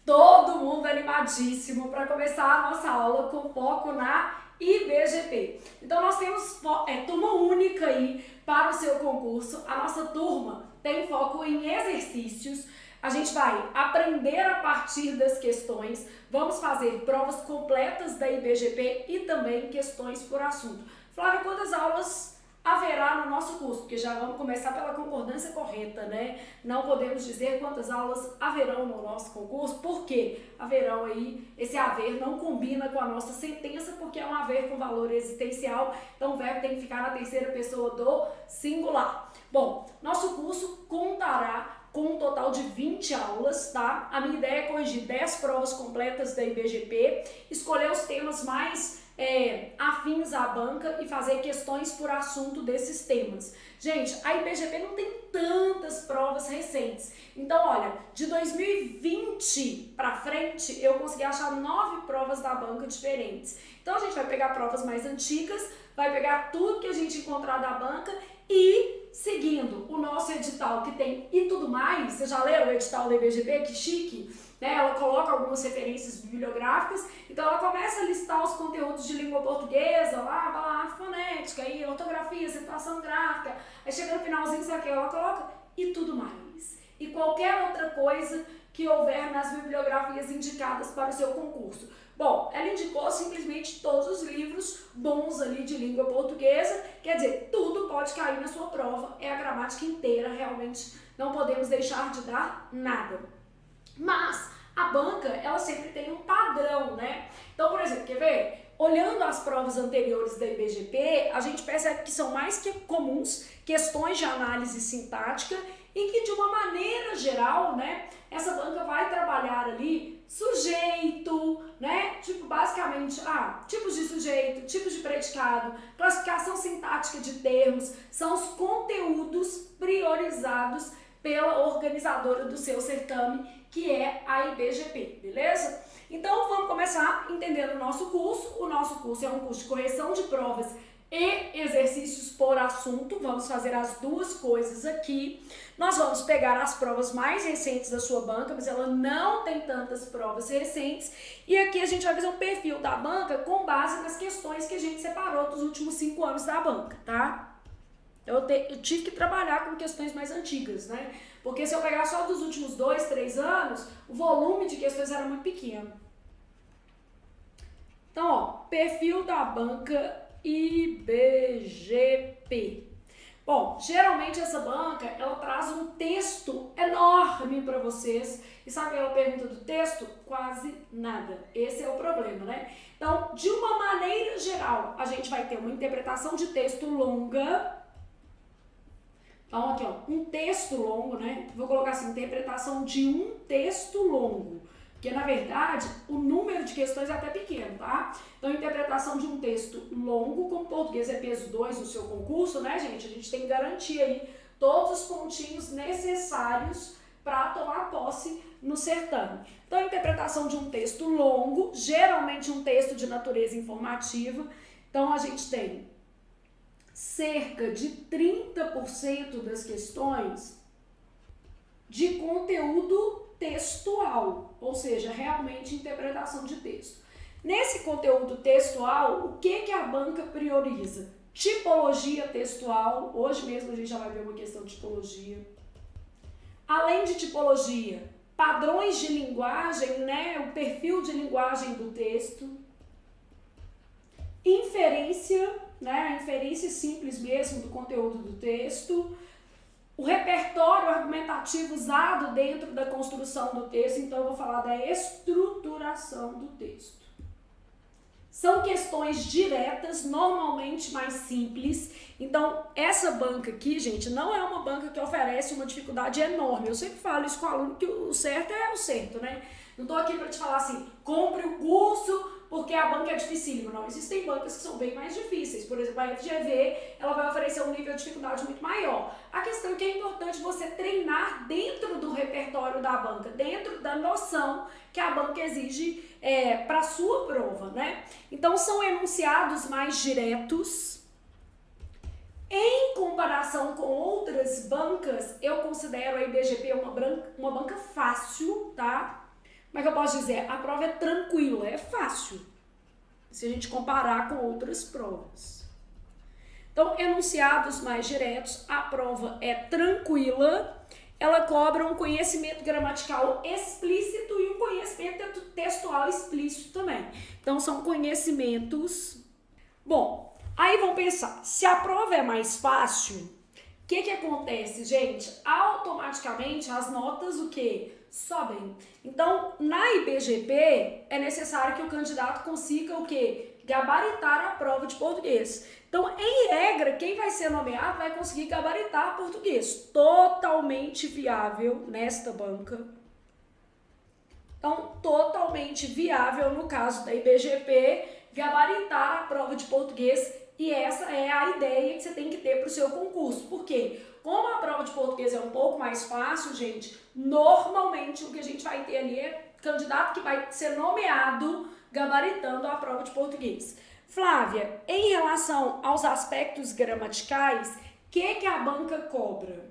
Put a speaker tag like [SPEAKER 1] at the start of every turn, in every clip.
[SPEAKER 1] Todo mundo animadíssimo para começar a nossa aula com foco na IBGP. Então nós temos turma única aí para o seu concurso. A nossa turma tem foco em exercícios. A gente vai aprender a partir das questões, vamos fazer provas completas da IBGP e também questões por assunto. Flávia, quantas aulas haverá no nosso curso? Porque já vamos começar pela concordância correta, né? Não podemos dizer quantas aulas haverão no nosso concurso, porque haverão aí, esse haver não combina com a nossa sentença, porque é um haver com valor existencial, então o verbo tem que ficar na terceira pessoa do singular. Bom, nosso curso contará com um total de 20 aulas, tá? A minha ideia é corrigir 10 provas completas da IBGP, escolher os temas mais afins à banca e fazer questões por assunto desses temas. Gente, a IBGP não tem tantas provas recentes. Então, olha, de 2020 para frente, eu consegui achar 9 provas da banca diferentes. Então, a gente vai pegar provas mais antigas, vai pegar tudo que a gente encontrar da banca e, seguindo o nosso edital que tem e tudo mais, vocês já leram o edital da IBGP? Que chique! Ela coloca algumas referências bibliográficas, então ela começa a listar os conteúdos de língua portuguesa, lá, fonética, aí, ortografia, acentuação gráfica, aí chega no finalzinho, sabe o que ela coloca? E tudo mais. E qualquer outra coisa que houver nas bibliografias indicadas para o seu concurso. Bom, ela indicou simplesmente todos os livros bons ali de língua portuguesa, quer dizer, tudo pode cair na sua prova, é a gramática inteira, realmente não podemos deixar de dar nada. Mas a banca, ela sempre tem um padrão, né? Então, por exemplo, quer ver? Olhando as provas anteriores da IBGP, a gente percebe que são mais que comuns questões de análise sintática e que, de uma maneira geral, né, essa banca vai trabalhar ali sujeito, né? Tipo, basicamente, tipos de sujeito, tipos de predicado, classificação sintática de termos, são os conteúdos priorizados pela organizadora do seu certame, que é a IBGP, beleza? Então vamos começar entendendo o nosso curso. O nosso curso é um curso de correção de provas e exercícios por assunto. Vamos fazer as duas coisas aqui. Nós vamos pegar as provas mais recentes da sua banca, mas ela não tem tantas provas recentes. E aqui a gente vai fazer um perfil da banca com base nas questões que a gente separou dos últimos 5 anos da banca, tá? Eu tive que trabalhar com questões mais antigas, né? Porque se eu pegar só dos últimos 2, 3 anos, o volume de questões era muito pequeno. Então, ó, perfil da banca IBGP. Bom, geralmente essa banca, ela traz um texto enorme para vocês. E sabe aquela pergunta do texto? Quase nada. Esse é o problema, né? Então, de uma maneira geral, a gente vai ter uma interpretação de texto longa. Então, aqui, ó, um texto longo, né? Vou colocar assim, interpretação de um texto longo. Porque, na verdade, o número de questões é até pequeno, tá? Então, interpretação de um texto longo, como português é peso 2 no seu concurso, né, gente? A gente tem que garantir aí todos os pontinhos necessários para tomar posse no certame. Então, interpretação de um texto longo, geralmente um texto de natureza informativa. Então, a gente tem cerca de 30% das questões de conteúdo textual, ou seja, realmente interpretação de texto. Nesse conteúdo textual, o que a banca prioriza? Tipologia textual, hoje mesmo a gente já vai ver uma questão de tipologia. Além de tipologia, padrões de linguagem, né, o perfil de linguagem do texto. Inferência, né, a inferência simples mesmo do conteúdo do texto, o repertório argumentativo usado dentro da construção do texto, então eu vou falar da estruturação do texto. São questões diretas, normalmente mais simples, então essa banca aqui, gente, não é uma banca que oferece uma dificuldade enorme. Eu sempre falo isso com o aluno, que o certo é o certo, né? Não tô aqui para te falar assim, compre o curso porque a banca é dificílima. Não, existem bancas que são bem mais difíceis. Por exemplo, a FGV, ela vai oferecer um nível de dificuldade muito maior. A questão é que é importante você treinar dentro do repertório da banca, dentro da noção que a banca exige para a sua prova, né? Então, são enunciados mais diretos. Em comparação com outras bancas, eu considero a IBGP uma banca fácil, tá? como é que eu posso dizer? A prova é tranquila, é fácil, se a gente comparar com outras provas. Então, enunciados mais diretos, a prova é tranquila, ela cobra um conhecimento gramatical explícito e um conhecimento textual explícito também. Então, são conhecimentos... Bom, aí vamos pensar, se a prova é mais fácil, o que acontece, gente? Automaticamente as notas o quê? Sobem. Então, na IBGP, é necessário que o candidato consiga o quê? Gabaritar a prova de português. Então, em regra, quem vai ser nomeado vai conseguir gabaritar português. Totalmente viável nesta banca. Então, totalmente viável no caso da IBGP, gabaritar a prova de português. E essa é a ideia que você tem que ter para o seu concurso. Por quê? Como a prova de português é um pouco mais fácil, gente, normalmente o que a gente vai ter ali é candidato que vai ser nomeado gabaritando a prova de português. Flávia, em relação aos aspectos gramaticais, o que a banca cobra?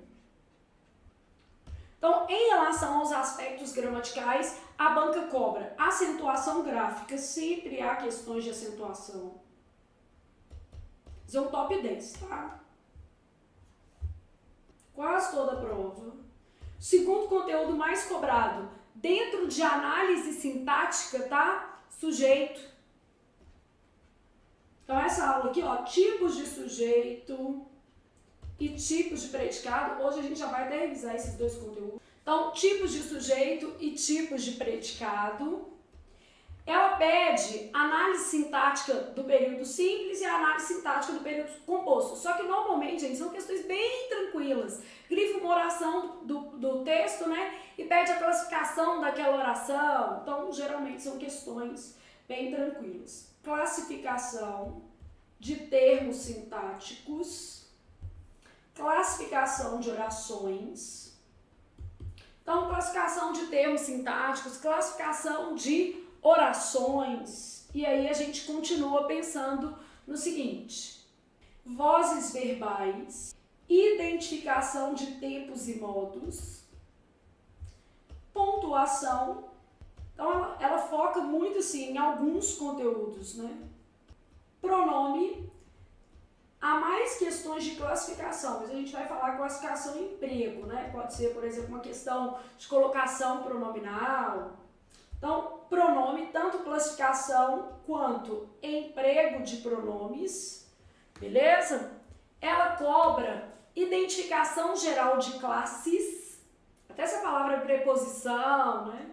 [SPEAKER 1] Então, em relação aos aspectos gramaticais, a banca cobra acentuação gráfica, sempre há questões de acentuação. Isso é um top 10, tá? Quase toda a prova. Segundo conteúdo mais cobrado, dentro de análise sintática, tá? Sujeito. Então, essa aula aqui, ó, tipos de sujeito e tipos de predicado. Hoje a gente já vai até revisar esses dois conteúdos. Então, tipos de sujeito e tipos de predicado. Ela pede análise sintática do período simples e análise sintática do período composto. Só que normalmente, gente, são questões bem tranquilas. Grifa uma oração do texto, né? E pede a classificação daquela oração. Então, geralmente são questões bem tranquilas. Classificação de termos sintáticos. Classificação de orações. Então, classificação de termos sintáticos, classificação de orações, e aí a gente continua pensando no seguinte: vozes verbais, identificação de tempos e modos, pontuação. Então ela foca muito assim em alguns conteúdos, né? Pronome. Há mais questões de classificação, mas a gente vai falar classificação em emprego, né? Pode ser, por exemplo, uma questão de colocação pronominal. Então, pronome, tanto classificação quanto emprego de pronomes, beleza? Ela cobra identificação geral de classes, até essa palavra preposição, né?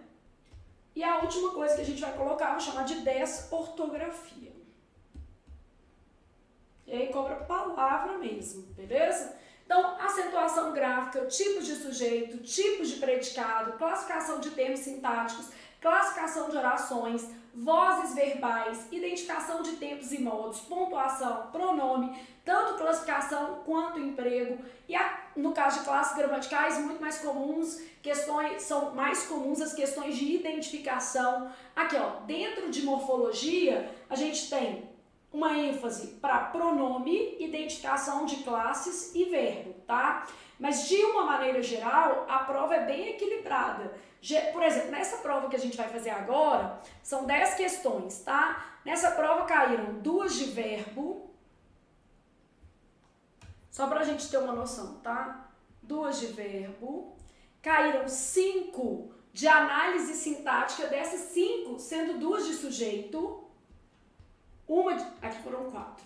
[SPEAKER 1] E a última coisa que a gente vai colocar, vou chamar de desortografia. E aí cobra palavra mesmo, beleza? Então, acentuação gráfica, tipos de sujeito, tipos de predicado, classificação de termos sintáticos, classificação de orações, vozes verbais, identificação de tempos e modos, pontuação, pronome, tanto classificação quanto emprego. E no caso de classes gramaticais, muito mais comuns, são mais comuns as questões de identificação. Aqui, ó, dentro de morfologia, a gente tem uma ênfase para pronome, identificação de classes e verbo, tá? Mas de uma maneira geral, a prova é bem equilibrada. Por exemplo, nessa prova que a gente vai fazer agora, são 10 questões, tá? Nessa prova caíram 2 de verbo, só pra gente ter uma noção, tá? 2 de verbo, caíram 5 de análise sintática, dessas 5 sendo 2 de sujeito, aqui foram 4.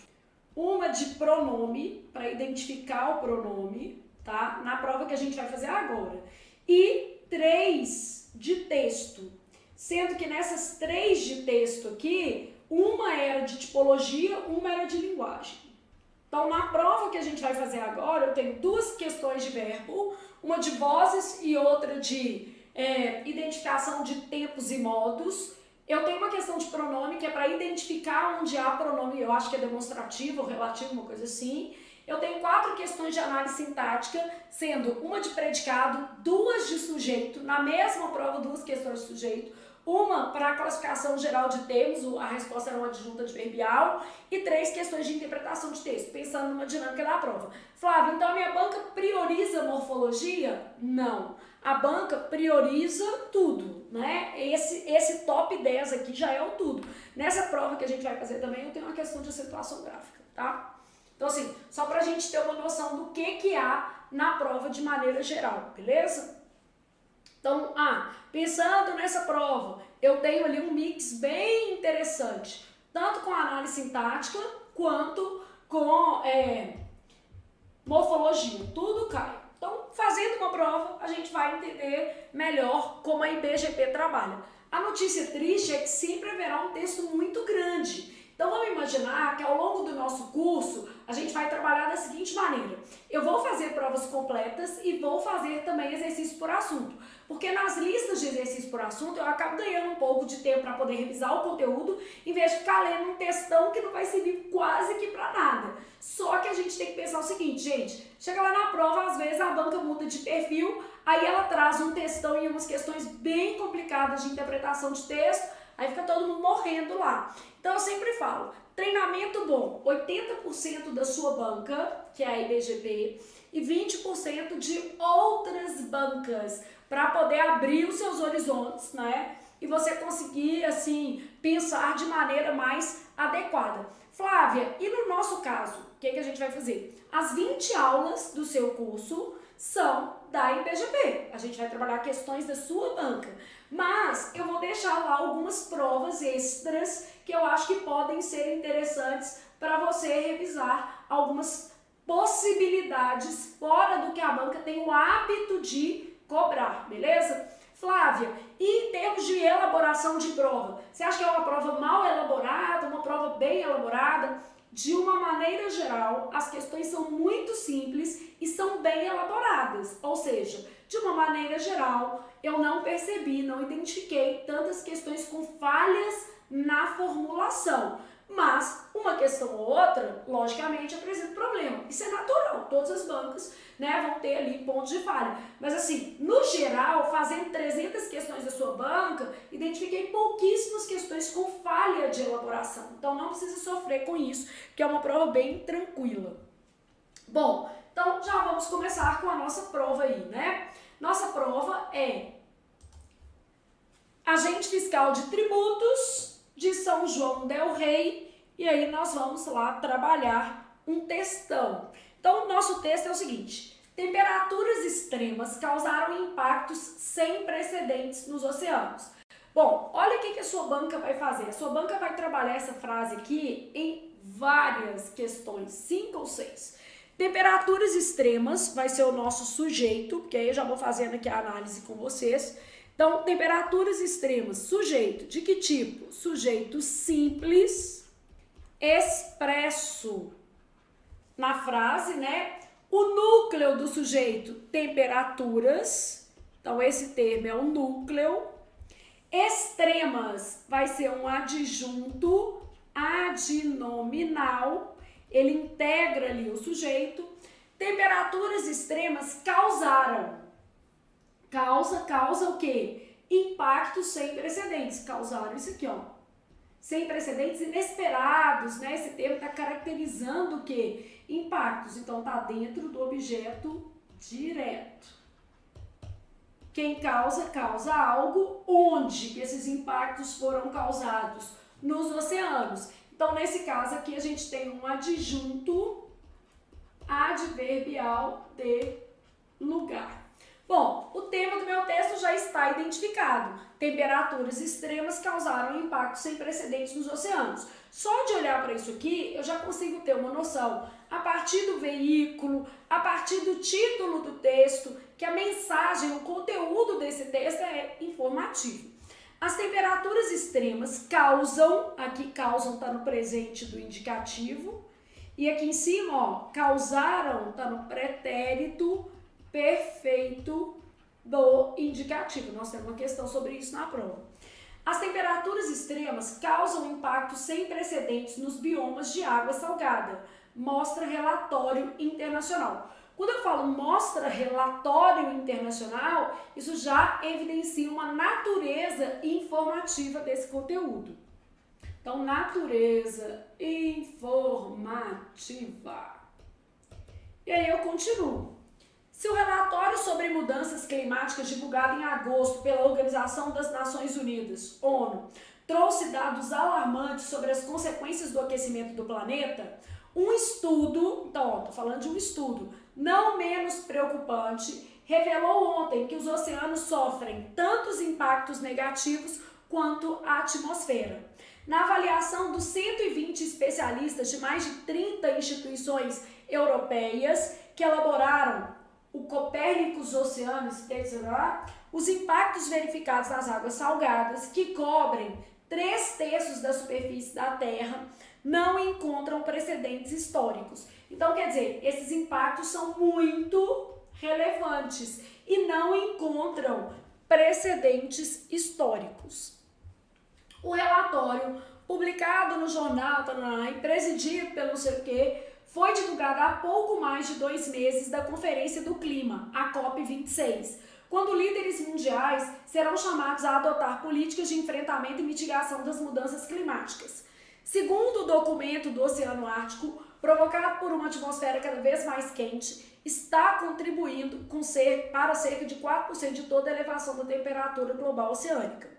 [SPEAKER 1] Uma de pronome, para identificar o pronome, tá? Na prova que a gente vai fazer agora. E 3 de texto, sendo que nessas 3 de texto aqui, uma era de tipologia, uma era de linguagem. Então, na prova que a gente vai fazer agora, eu tenho 2 questões de verbo, uma de vozes e outra de identificação de tempos e modos. Eu tenho uma questão de pronome, que é para identificar onde há pronome, eu acho que é demonstrativo ou relativo, uma coisa assim. Eu tenho 4 questões de análise sintática, sendo uma de predicado, 2 de sujeito, na mesma prova 2 questões de sujeito, uma para a classificação geral de termos, a resposta era uma adjunta adverbial, e 3 questões de interpretação de texto, pensando numa dinâmica da prova. Flávia, então a minha banca prioriza morfologia? Não. A banca prioriza tudo, né? Esse top 10 aqui já é o tudo. Nessa prova que a gente vai fazer também, eu tenho uma questão de acentuação gráfica, tá? Então, assim, só pra gente ter uma noção do que há na prova de maneira geral, beleza? Então, pensando nessa prova, eu tenho ali um mix bem interessante, tanto com análise sintática, quanto com morfologia, tudo cai. Então, fazendo uma prova, a gente vai entender melhor como a IBGP trabalha. A notícia triste é que sempre haverá um texto muito grande. Então, vamos imaginar que ao longo do nosso curso, a gente vai trabalhar da seguinte maneira. Eu vou fazer provas completas e vou fazer também exercício por assunto. Porque nas listas de exercício por assunto, eu acabo ganhando um pouco de tempo para poder revisar o conteúdo, em vez de ficar lendo um textão que não vai servir quase que para nada. Só que a gente tem que pensar o seguinte, gente, chega lá na prova, às vezes a banca muda de perfil, aí ela traz um textão e umas questões bem complicadas de interpretação de texto, aí fica todo mundo morrendo lá. Então eu sempre falo, treinamento bom, 80% da sua banca, que é a IBGP, e 20% de outras bancas, para poder abrir os seus horizontes, né? E você conseguir, assim, pensar de maneira mais adequada. Flávia, e no nosso caso, o que a gente vai fazer? As 20 aulas do seu curso são da IBGP. A gente vai trabalhar questões da sua banca. Mas eu vou deixar lá algumas provas extras que eu acho que podem ser interessantes para você revisar algumas possibilidades fora do que a banca tem o hábito de cobrar, beleza? Flávia, e em termos de elaboração de prova, você acha que é uma prova mal elaborada, uma prova bem elaborada? De uma maneira geral, as questões são muito simples e são bem elaboradas, ou seja, de uma maneira geral, eu não percebi, não identifiquei tantas questões com falhas na formulação. Mas uma questão ou outra, logicamente, apresenta problema. Isso é natural, todas as bancas, né, vão ter ali pontos de falha. Mas assim, no geral, fazendo 300 questões da sua banca, identifiquei pouquíssimas questões com falha de elaboração. Então não precisa sofrer com isso, que é uma prova bem tranquila. Bom, então já vamos começar com a nossa prova aí, né? Nossa prova é Agente Fiscal de Tributos de São João del Rei, e aí nós vamos lá trabalhar um textão. Então, o nosso texto é o seguinte: temperaturas extremas causaram impactos sem precedentes nos oceanos. Bom, olha o que a sua banca vai fazer. A sua banca vai trabalhar essa frase aqui em várias questões, 5 ou 6. Temperaturas extremas vai ser o nosso sujeito, porque aí eu já vou fazendo aqui a análise com vocês. Então, temperaturas extremas, sujeito, de que tipo? Sujeito simples, expresso na frase, né? O núcleo do sujeito, temperaturas, então esse termo é o núcleo. Extremas vai ser um adjunto adnominal, ele integra ali o sujeito. Temperaturas extremas causaram. Causa o quê? Impactos sem precedentes. Causaram isso aqui, ó. Sem precedentes inesperados, né? Esse termo está caracterizando o quê? Impactos. Então, tá dentro do objeto direto. Quem causa algo. Onde que esses impactos foram causados? Nos oceanos. Então, nesse caso aqui, a gente tem um adjunto adverbial de lugar. Bom, o tema do meu texto já está identificado. Temperaturas extremas causaram impactos sem precedentes nos oceanos. Só de olhar para isso aqui, eu já consigo ter uma noção, a partir do veículo, a partir do título do texto, que a mensagem, o conteúdo desse texto é informativo. As temperaturas extremas causam, aqui causam está no presente do indicativo, e aqui em cima, ó, causaram está no pretérito perfeito do indicativo. Nós temos uma questão sobre isso na prova. As temperaturas extremas causam impactos sem precedentes nos biomas de água salgada. Mostra relatório internacional. Quando eu falo mostra relatório internacional, isso já evidencia uma natureza informativa desse conteúdo. Então, natureza informativa. E aí eu continuo. Se o relatório sobre mudanças climáticas divulgado em agosto pela Organização das Nações Unidas, ONU, trouxe dados alarmantes sobre as consequências do aquecimento do planeta, um estudo, então, estou falando de um estudo, não menos preocupante, revelou ontem que os oceanos sofrem tantos impactos negativos quanto a atmosfera. Na avaliação dos 120 especialistas de mais de 30 instituições europeias que elaboraram o Copernicus Oceanos, os impactos verificados nas águas salgadas, que cobrem 3/3 da superfície da Terra, não encontram precedentes históricos. Então, quer dizer, esses impactos são muito relevantes e não encontram precedentes históricos. O relatório, publicado no jornal e presidido pelo não sei o quê, foi divulgado há pouco mais de 2 meses da Conferência do Clima, a COP26, quando líderes mundiais serão chamados a adotar políticas de enfrentamento e mitigação das mudanças climáticas. Segundo o documento do Oceano Ártico, provocado por uma atmosfera cada vez mais quente, está contribuindo para cerca de 4% de toda a elevação da temperatura global oceânica.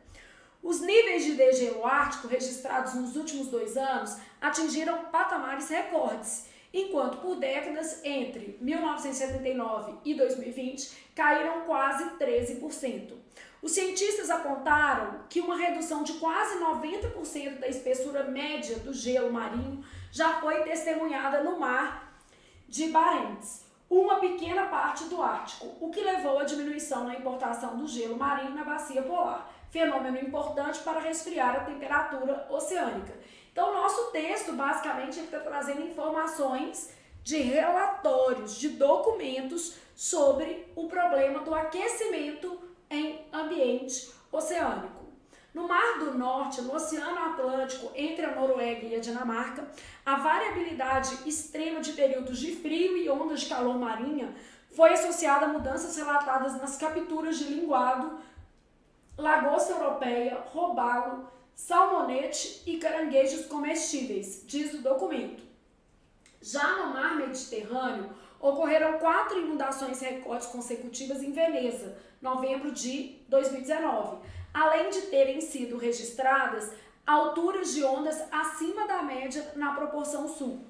[SPEAKER 1] Os níveis de degelo ártico registrados nos últimos 2 anos atingiram patamares recordes, enquanto por décadas, entre 1979 e 2020, caíram quase 13%. Os cientistas apontaram que uma redução de quase 90% da espessura média do gelo marinho já foi testemunhada no mar de Barents, uma pequena parte do Ártico, o que levou à diminuição na importação do gelo marinho na bacia polar, fenômeno importante para resfriar a temperatura oceânica. Então, o nosso texto, basicamente, está trazendo informações de relatórios, de documentos sobre o problema do aquecimento em ambiente oceânico. No Mar do Norte, no Oceano Atlântico, entre a Noruega e a Dinamarca, a variabilidade extrema de períodos de frio e ondas de calor marinha foi associada a mudanças relatadas nas capturas de linguado, lagosta europeia, robalo, salmonete e caranguejos comestíveis, diz o documento. Já no Mar Mediterrâneo, ocorreram 4 inundações recordes consecutivas em Veneza, novembro de 2019, além de terem sido registradas alturas de ondas acima da média na proporção sul.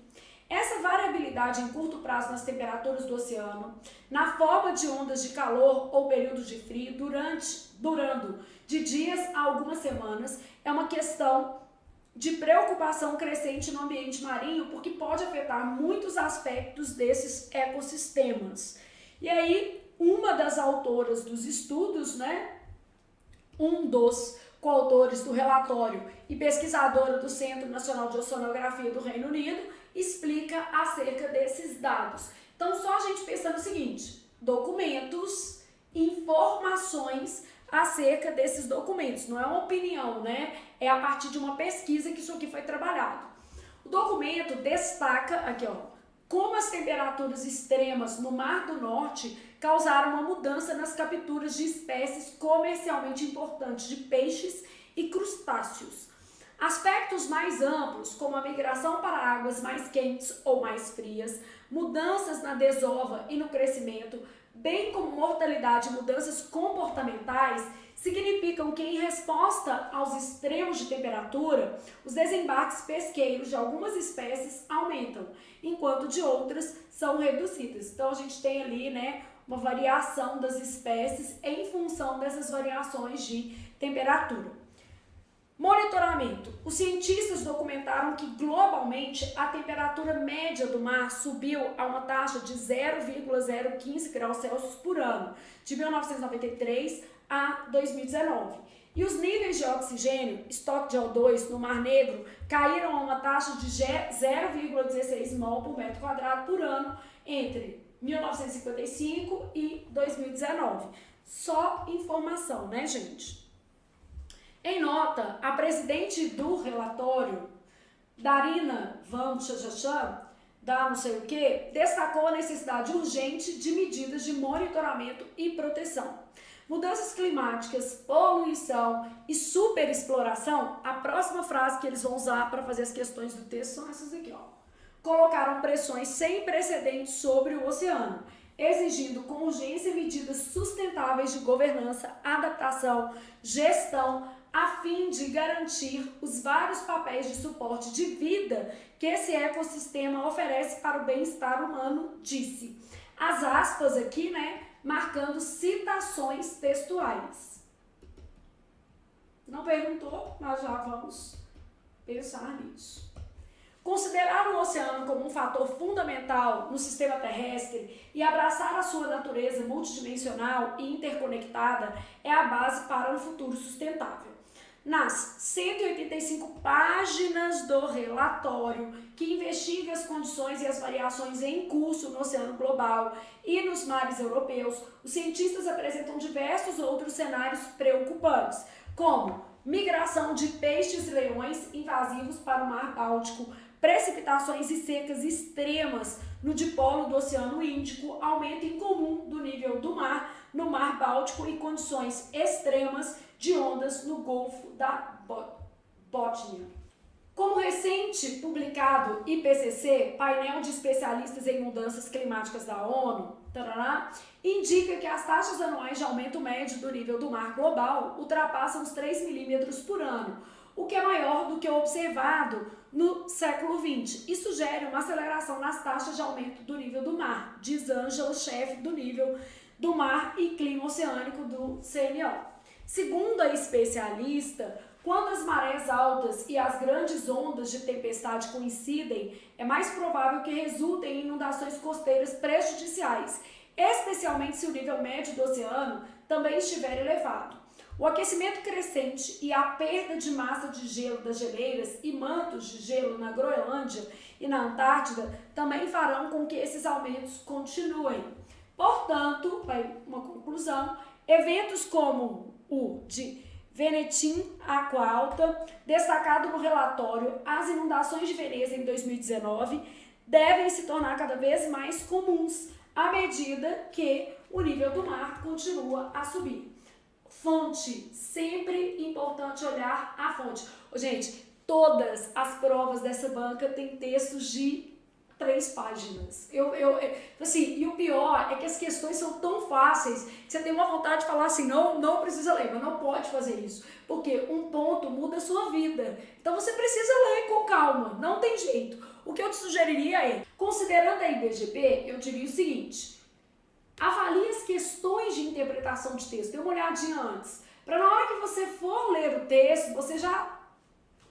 [SPEAKER 1] Essa variabilidade em curto prazo nas temperaturas do oceano, na forma de ondas de calor ou períodos de frio, durando de dias a algumas semanas, é uma questão de preocupação crescente no ambiente marinho, porque pode afetar muitos aspectos desses ecossistemas. E aí, uma das autoras dos estudos, um dos coautores do relatório e pesquisadora do Centro Nacional de Oceanografia do Reino Unido, explica acerca desses dados. Então, só a gente pensa no seguinte: documentos, informações acerca desses documentos. Não é uma opinião, É a partir de uma pesquisa que isso aqui foi trabalhado. O documento destaca aqui, como as temperaturas extremas no Mar do Norte causaram uma mudança nas capturas de espécies comercialmente importantes de peixes e crustáceos. Aspectos mais amplos, como a migração para águas mais quentes ou mais frias, mudanças na desova e no crescimento, bem como mortalidade e mudanças comportamentais, significam que, em resposta aos extremos de temperatura, os desembarques pesqueiros de algumas espécies aumentam, enquanto de outras são reduzidas. Então, a gente tem ali, uma variação das espécies em função dessas variações de temperatura. Monitoramento. Os cientistas documentaram que, globalmente, a temperatura média do mar subiu a uma taxa de 0,015 graus Celsius por ano, de 1993 a 2019. E os níveis de oxigênio, estoque de O2 no Mar Negro, caíram a uma taxa de 0,16 mol por metro quadrado por ano entre 1955 e 2019. Só informação, gente? Em nota, a presidente do relatório, Darina Van Chachachan, da não sei o que, destacou a necessidade urgente de medidas de monitoramento e proteção. Mudanças climáticas, poluição e superexploração, a próxima frase que eles vão usar para fazer as questões do texto são essas aqui, ó. Colocaram pressões sem precedentes sobre o oceano, exigindo com urgência medidas sustentáveis de governança, adaptação, gestão, a fim de garantir os vários papéis de suporte de vida que esse ecossistema oferece para o bem-estar humano, disse. As aspas aqui, né, marcando citações textuais. Não perguntou, mas já vamos pensar nisso. Considerar o oceano como um fator fundamental no sistema terrestre e abraçar a sua natureza multidimensional e interconectada é a base para um futuro sustentável. Nas 185 páginas do relatório, que investiga as condições e as variações em curso no oceano global e nos mares europeus, os cientistas apresentam diversos outros cenários preocupantes, como migração de peixes-leões invasivos para o Mar Báltico, precipitações e secas extremas no dipolo do Oceano Índico, aumento incomum do nível do mar no Mar Báltico e condições extremas de ondas no Golfo da Bótnia. Como recente publicado IPCC, painel de especialistas em mudanças climáticas da ONU, indica que as taxas anuais de aumento médio do nível do mar global ultrapassam os 3 milímetros por ano, o que é maior do que o observado no século XX e sugere uma aceleração nas taxas de aumento do nível do mar, diz Ângela, chefe do nível do mar e clima oceânico do CNO. Segundo a especialista, quando as marés altas e as grandes ondas de tempestade coincidem, é mais provável que resultem em inundações costeiras prejudiciais, especialmente se o nível médio do oceano também estiver elevado. O aquecimento crescente e a perda de massa de gelo das geleiras e mantos de gelo na Groenlândia e na Antártida também farão com que esses aumentos continuem. Portanto, uma conclusão, eventos como o de Venetim Água Alta, destacado no relatório As Inundações de Veneza em 2019, devem se tornar cada vez mais comuns à medida que o nível do mar continua a subir. Fonte, sempre importante olhar a fonte. Gente, todas as provas dessa banca têm textos de 3 páginas. Assim, e o pior é que as questões são tão fáceis que você tem uma vontade de falar assim, não precisa ler, mas não pode fazer isso, porque um ponto muda a sua vida. Então você precisa ler com calma, não tem jeito. O que eu te sugeriria é, considerando a IBGP, eu diria o seguinte, avalie as questões de interpretação de texto, dê uma olhadinha antes, para na hora que você for ler o texto, você já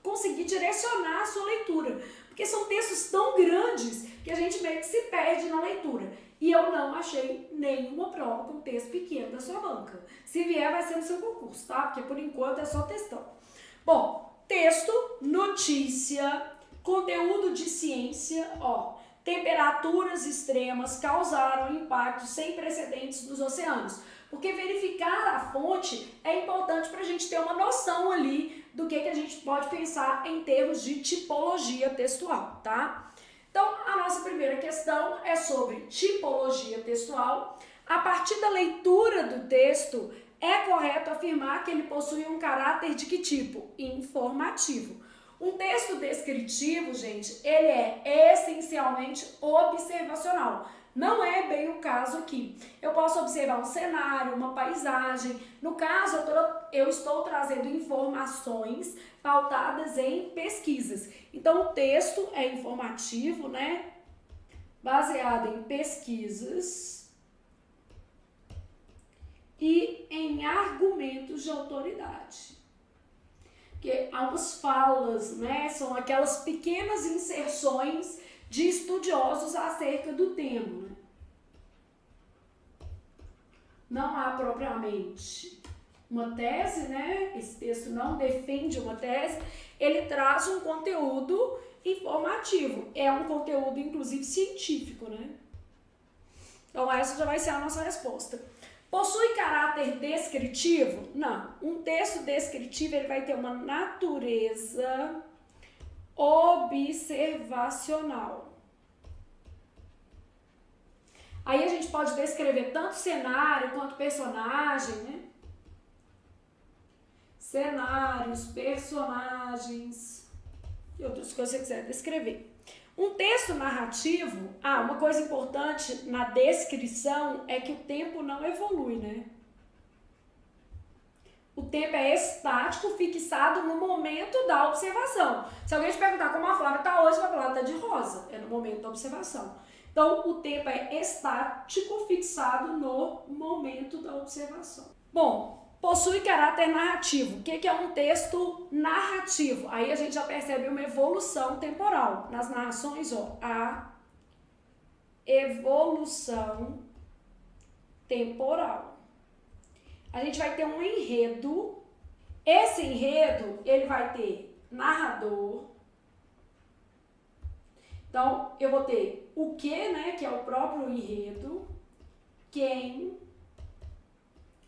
[SPEAKER 1] conseguir direcionar a sua leitura. Porque são textos tão grandes que a gente meio que se perde na leitura. E eu não achei nenhuma prova com texto pequeno da sua banca. Se vier, vai ser no seu concurso, tá? Porque por enquanto é só textão. Bom, texto, notícia, conteúdo de ciência, ó. Temperaturas extremas causaram impactos sem precedentes nos oceanos. Porque verificar a fonte é importante para a gente ter uma noção ali do que a gente pode pensar em termos de tipologia textual, tá? Então, a nossa primeira questão é sobre tipologia textual. A partir da leitura do texto, é correto afirmar que ele possui um caráter de que tipo? Informativo. Um texto descritivo, gente, ele é essencialmente observacional. Não é bem o caso aqui. Eu posso observar um cenário, uma paisagem. No caso, eu estou trazendo informações pautadas em pesquisas. Então, o texto é informativo, né? Baseado em pesquisas e em argumentos de autoridade. Porque há umas falas, né? São aquelas pequenas inserções de estudiosos acerca do tema. Né? Não há propriamente uma tese, né? Esse texto não defende uma tese, ele traz um conteúdo informativo. É um conteúdo, inclusive, científico, né? Então, essa já vai ser a nossa resposta. Possui caráter descritivo? Não. Um texto descritivo, ele vai ter uma natureza observacional. pode descrever tanto cenário quanto personagem, né? Cenários, personagens e outras coisas que você quiser descrever. Um texto narrativo, uma coisa importante na descrição é que o tempo não evolui, né? O tempo é estático, fixado no momento da observação. Se alguém te perguntar como a Flávia está hoje, vai falar que está de rosa. É no momento da observação. Então, o tempo é estático, fixado no momento da observação. Bom, possui caráter narrativo. O que é um texto narrativo? Aí a gente já percebe uma evolução temporal. Nas narrações, a evolução temporal. A gente vai ter um enredo. Esse enredo, ele vai ter narrador. Então, eu vou ter o que, né, que é o próprio enredo, quem,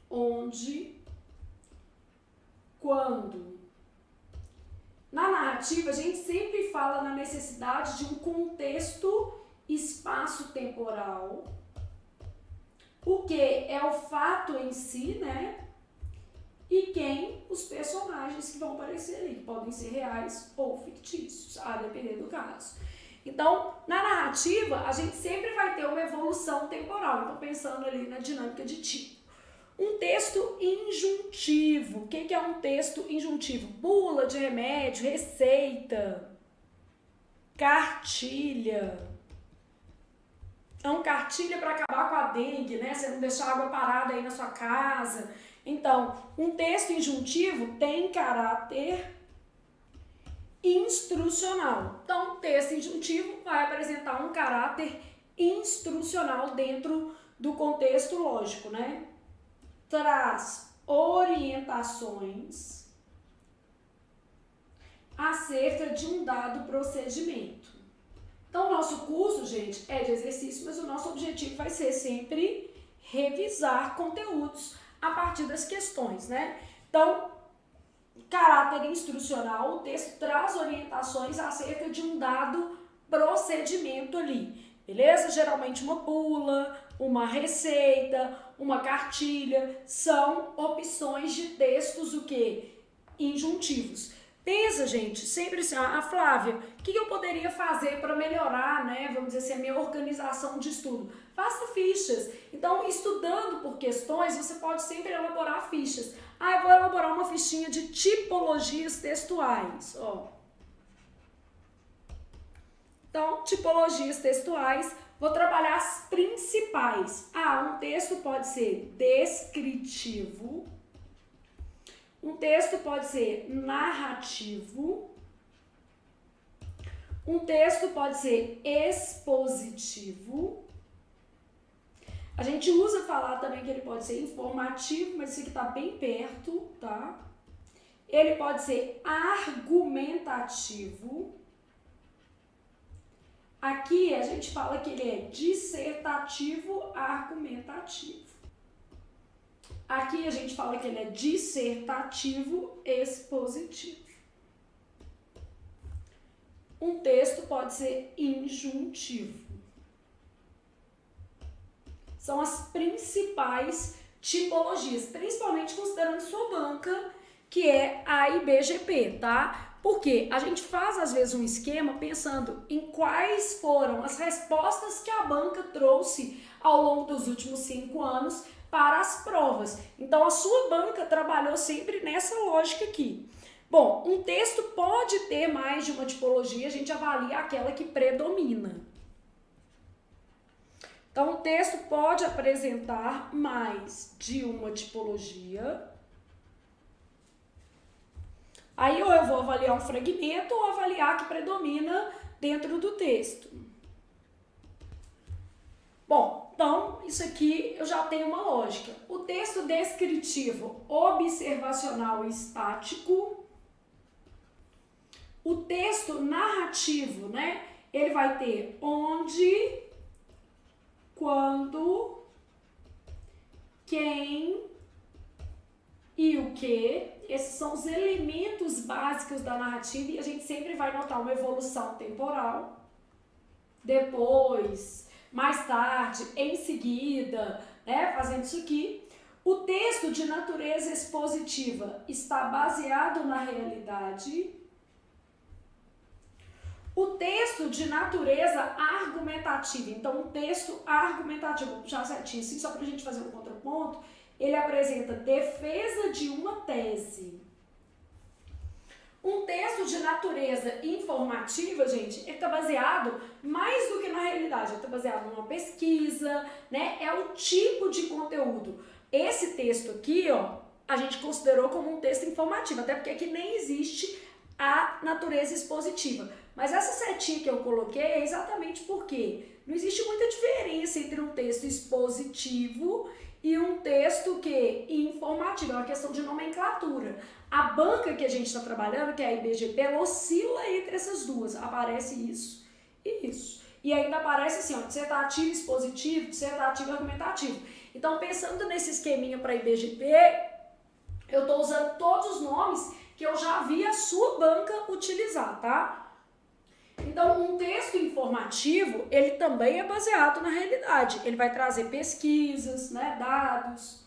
[SPEAKER 1] onde, quando. Na narrativa, a gente sempre fala na necessidade de um contexto espaço-temporal. O que é o fato em si, né? E quem? Os personagens que vão aparecer ali, que podem ser reais ou fictícios, a depender do caso. Então, na narrativa, a gente sempre vai ter uma evolução temporal. Então, pensando ali na dinâmica de tipo. Um texto injuntivo. O que é um texto injuntivo? Bula de remédio, receita, cartilha. Então, cartilha para acabar com a dengue, né? Você não deixar água parada aí na sua casa. Então, um texto injuntivo tem caráter instrucional. Então, o texto injuntivo vai apresentar um caráter instrucional dentro do contexto lógico, né? Traz orientações acerca de um dado procedimento. Então, o nosso curso, gente, é de exercício, mas o nosso objetivo vai ser sempre revisar conteúdos a partir das questões, né? Então, caráter instrucional, o texto traz orientações acerca de um dado procedimento ali, beleza? Geralmente uma bula, uma receita, uma cartilha, são opções de textos, o quê? Injuntivos. Pensa, gente, sempre assim, Flávia, o que eu poderia fazer para melhorar, né, vamos dizer assim, a minha organização de estudo? Faça fichas. Então, estudando por questões, você pode sempre elaborar fichas. Eu vou elaborar uma fichinha de tipologias textuais, ó. Então, tipologias textuais, vou trabalhar as principais. Um texto pode ser descritivo. Um texto pode ser narrativo, um texto pode ser expositivo. A gente usa falar também que ele pode ser informativo, mas isso aqui está bem perto, tá? Ele pode ser argumentativo. Aqui a gente fala que ele é dissertativo argumentativo. Aqui a gente fala que ele é dissertativo expositivo. Um texto pode ser injuntivo. São as principais tipologias, principalmente considerando sua banca, que é a IBGP, tá? Porque a gente faz, às vezes, um esquema pensando em quais foram as respostas que a banca trouxe ao longo dos últimos 5 anos para as provas. Então, a sua banca trabalhou sempre nessa lógica aqui. Bom, um texto pode ter mais de uma tipologia, a gente avalia aquela que predomina. Então, o texto pode apresentar mais de uma tipologia. Aí, ou eu vou avaliar um fragmento ou avaliar a que predomina dentro do texto. Bom, então, isso aqui eu já tenho uma lógica. O texto descritivo, observacional e estático. O texto narrativo, né? Ele vai ter onde, quando, quem e o que. Esses são os elementos básicos da narrativa e a gente sempre vai notar uma evolução temporal. Depois, mais tarde, em seguida. vida, né, fazendo isso aqui. O texto de natureza expositiva está baseado na realidade. O texto de natureza argumentativa, então o texto argumentativo, vou puxar certinho assim, só para a gente fazer um contraponto, ele apresenta defesa de uma tese. Um texto de natureza informativa, gente, ele está baseado mais do que na realidade, ele está baseado numa pesquisa, né? É o tipo de conteúdo. Esse texto aqui, ó, a gente considerou como um texto informativo, até porque aqui nem existe a natureza expositiva. Mas essa setinha que eu coloquei é exatamente porque não existe muita diferença entre um texto expositivo e um texto que informativo, é uma questão de nomenclatura. A banca que a gente está trabalhando, que é a IBGP, ela oscila entre essas duas. Aparece isso e isso. E ainda aparece assim, ó, dissertativo expositivo, dissertativo argumentativo. Então, pensando nesse esqueminha para IBGP, eu estou usando todos os nomes que eu já vi a sua banca utilizar, tá? Então, um texto informativo, ele também é baseado na realidade. Ele vai trazer pesquisas, né, dados.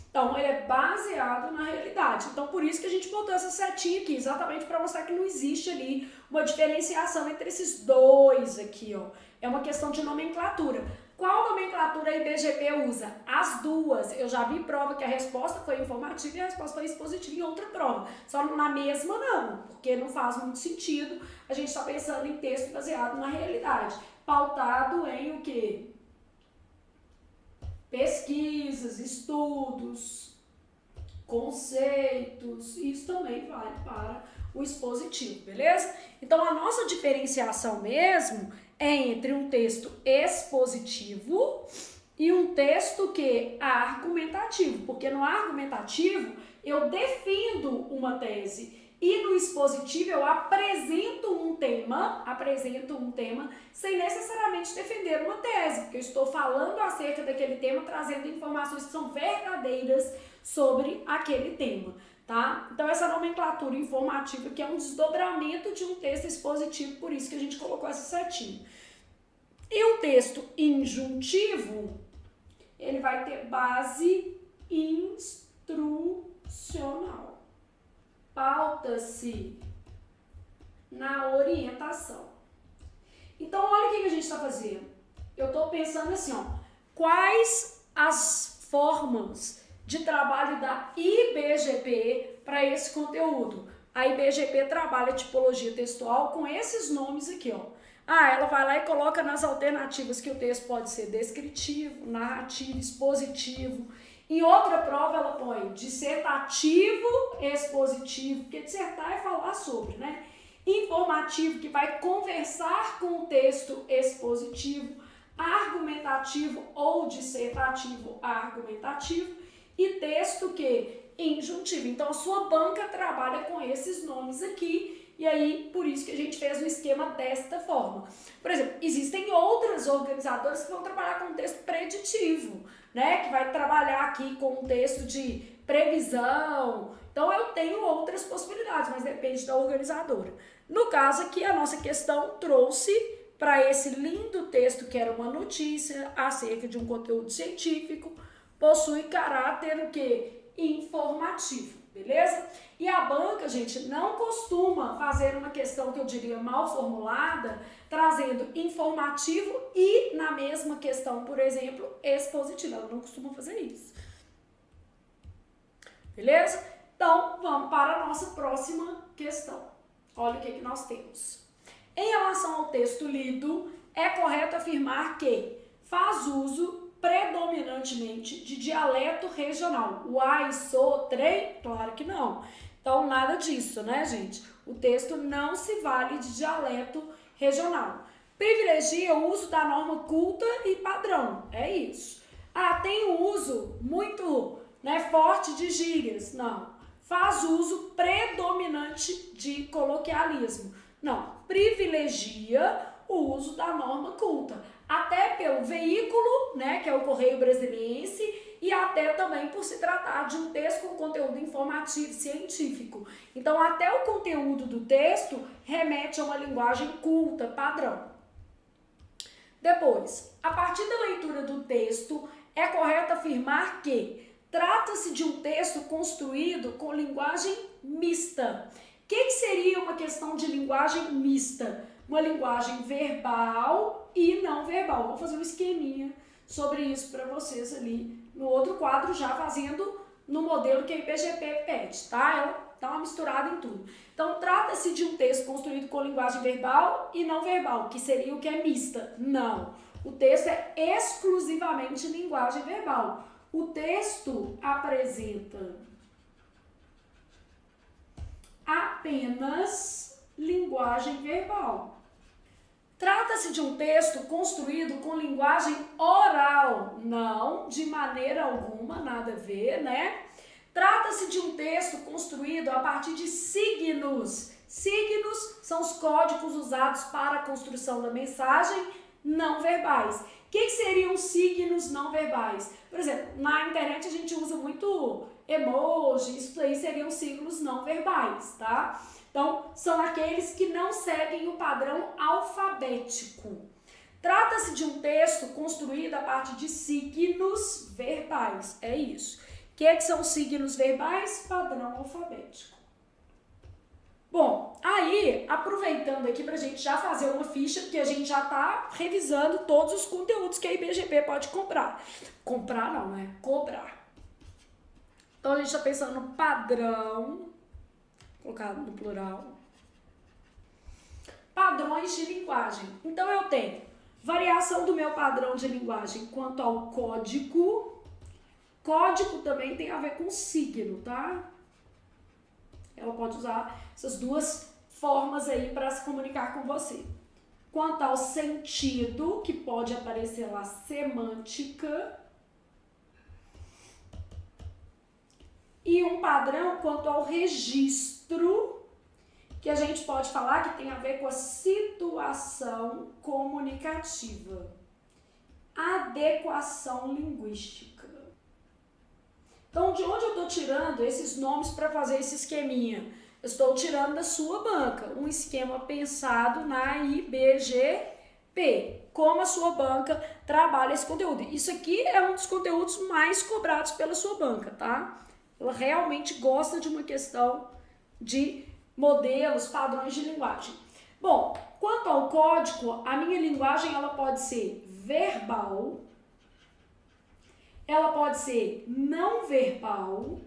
[SPEAKER 1] Então, ele é baseado na realidade. Então, por isso que a gente botou essa setinha aqui, exatamente para mostrar que não existe ali uma diferenciação entre esses dois aqui, ó. É uma questão de nomenclatura. Qual nomenclatura a IBGP usa? As duas. Eu já vi prova que a resposta foi informativa e a resposta foi expositiva em outra prova. Só na mesma não, porque não faz muito sentido a gente estar pensando em texto baseado na realidade. Pautado em o quê? Pesquisas, estudos, conceitos. Isso também vale para o expositivo, beleza? Então, a nossa diferenciação mesmo é entre um texto expositivo e um texto que argumentativo, porque no argumentativo eu defendo uma tese e no expositivo eu apresento um tema sem necessariamente defender uma tese, porque eu estou falando acerca daquele tema, trazendo informações que são verdadeiras sobre aquele tema. Tá? Então, essa nomenclatura informativa que é um desdobramento de um texto expositivo, por isso que a gente colocou essa setinha. E o texto injuntivo, ele vai ter base instrucional. Pauta-se na orientação. Então, olha o que a gente está fazendo. Eu estou pensando assim, ó, quais as formas de trabalho da IBGP para esse conteúdo. A IBGP trabalha tipologia textual com esses nomes aqui, ó. Ela vai lá e coloca nas alternativas que o texto pode ser descritivo, narrativo, expositivo. Em outra prova ela põe dissertativo, expositivo, porque dissertar é falar sobre, né? Informativo, que vai conversar com o texto expositivo, argumentativo ou dissertativo argumentativo, e texto que? Injuntivo. Então, a sua banca trabalha com esses nomes aqui, e aí, por isso que a gente fez o esquema desta forma. Por exemplo, existem outras organizadoras que vão trabalhar com texto preditivo, né? Que vai trabalhar aqui com um texto de previsão. Então, eu tenho outras possibilidades, mas depende da organizadora. No caso aqui, a nossa questão trouxe para esse lindo texto que era uma notícia acerca de um conteúdo científico, possui caráter o quê? Informativo, beleza? E a banca, gente, não costuma fazer uma questão que eu diria mal formulada, trazendo informativo e na mesma questão, por exemplo, expositiva. Ela não costuma fazer isso. Beleza? Então, vamos para a nossa próxima questão. Olha o que nós temos. Em relação ao texto lido, é correto afirmar que faz uso predominantemente de dialeto regional. Uai, sou, trem? Claro que não. Então, nada disso, né, gente? O texto não se vale de dialeto regional. Privilegia o uso da norma culta e padrão. É isso. Tem um uso muito, forte de gírias. Não. Faz uso predominante de coloquialismo. Não. Privilegia o uso da norma culta. Até pelo veículo, que é o Correio Brasiliense, e até também por se tratar de um texto com conteúdo informativo científico. Então, até o conteúdo do texto remete a uma linguagem culta, padrão. Depois, a partir da leitura do texto, é correto afirmar que trata-se de um texto construído com linguagem mista. O que seria uma questão de linguagem mista? Uma linguagem verbal e não verbal. Vou fazer um esqueminha sobre isso para vocês ali no outro quadro, já fazendo no modelo que a IBGP pede, tá? Ela dá uma misturada em tudo. Então, trata-se de um texto construído com linguagem verbal e não verbal, que seria o que é mista. Não. O texto é exclusivamente linguagem verbal. O texto apresenta apenas linguagem verbal. Trata-se de um texto construído com linguagem oral. Não, de maneira alguma, nada a ver, né? Trata-se de um texto construído a partir de signos. Signos são os códigos usados para a construção da mensagem não verbais. O que seriam signos não verbais? Por exemplo, na internet a gente usa muito emoji, isso aí seriam signos não verbais, tá? Então, são aqueles que não seguem o padrão alfabético. Trata-se de um texto construído a partir de signos verbais, é isso. O que são signos verbais? Padrão alfabético. Bom, aí, aproveitando aqui pra gente já fazer uma ficha, porque a gente já tá revisando todos os conteúdos que a IBGP pode comprar. Comprar não, né? Cobrar. Então, a gente tá pensando no padrão, colocado no plural, padrões de linguagem. Então, eu tenho variação do meu padrão de linguagem quanto ao código. Código também tem a ver com signo, tá? Ela pode usar essas duas formas aí para se comunicar com você. Quanto ao sentido, que pode aparecer lá semântica. E um padrão quanto ao registro, que a gente pode falar que tem a ver com a situação comunicativa. Adequação linguística. Então, de onde eu estou tirando esses nomes para fazer esse esqueminha? Eu estou tirando da sua banca, um esquema pensado na IBGP. Como a sua banca trabalha esse conteúdo. Isso aqui é um dos conteúdos mais cobrados pela sua banca, tá? Ela realmente gosta de uma questão de modelos, padrões de linguagem. Bom, quanto ao código, a minha linguagem ela pode ser verbal, ela pode ser não verbal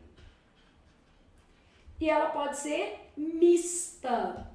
[SPEAKER 1] e ela pode ser mista.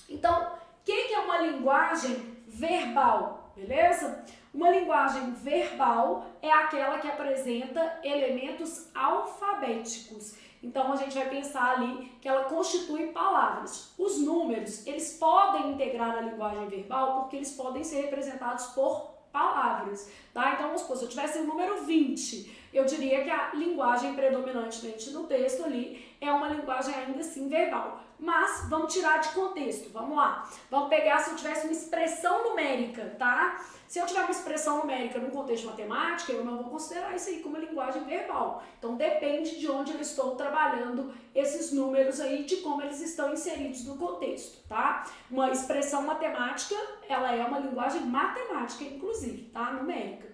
[SPEAKER 1] Então, o que é uma linguagem verbal, beleza? Uma linguagem verbal é aquela que apresenta elementos alfabéticos. Então, a gente vai pensar ali que ela constitui palavras. Os números, eles podem integrar a linguagem verbal porque eles podem ser representados por palavras, tá? Então, vamos supor, se eu tivesse o número 20, eu diria que a linguagem predominantemente no texto ali é uma linguagem ainda assim verbal. Mas, vamos tirar de contexto, vamos lá. Vamos pegar se eu tivesse uma expressão numérica, tá? Se eu tiver uma expressão numérica num contexto de matemática, eu não vou considerar isso aí como linguagem verbal. Então, depende de onde eu estou trabalhando esses números aí, de como eles estão inseridos no contexto, tá? Uma expressão matemática, ela é uma linguagem matemática, inclusive, tá? Numérica.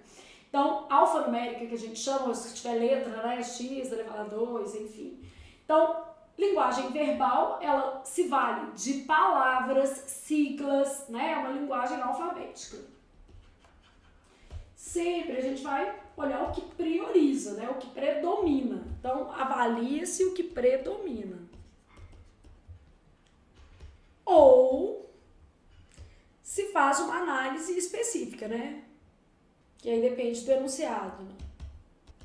[SPEAKER 1] Então, alfanumérica, que a gente chama, se tiver letra, né? X elevado a 2, enfim. Então, linguagem verbal, ela se vale de palavras, siglas, né? É uma linguagem alfabética. Sempre a gente vai olhar o que prioriza, né? O que predomina. Então, avalia-se o que predomina. Ou se faz uma análise específica, né? Que aí depende do enunciado. Né?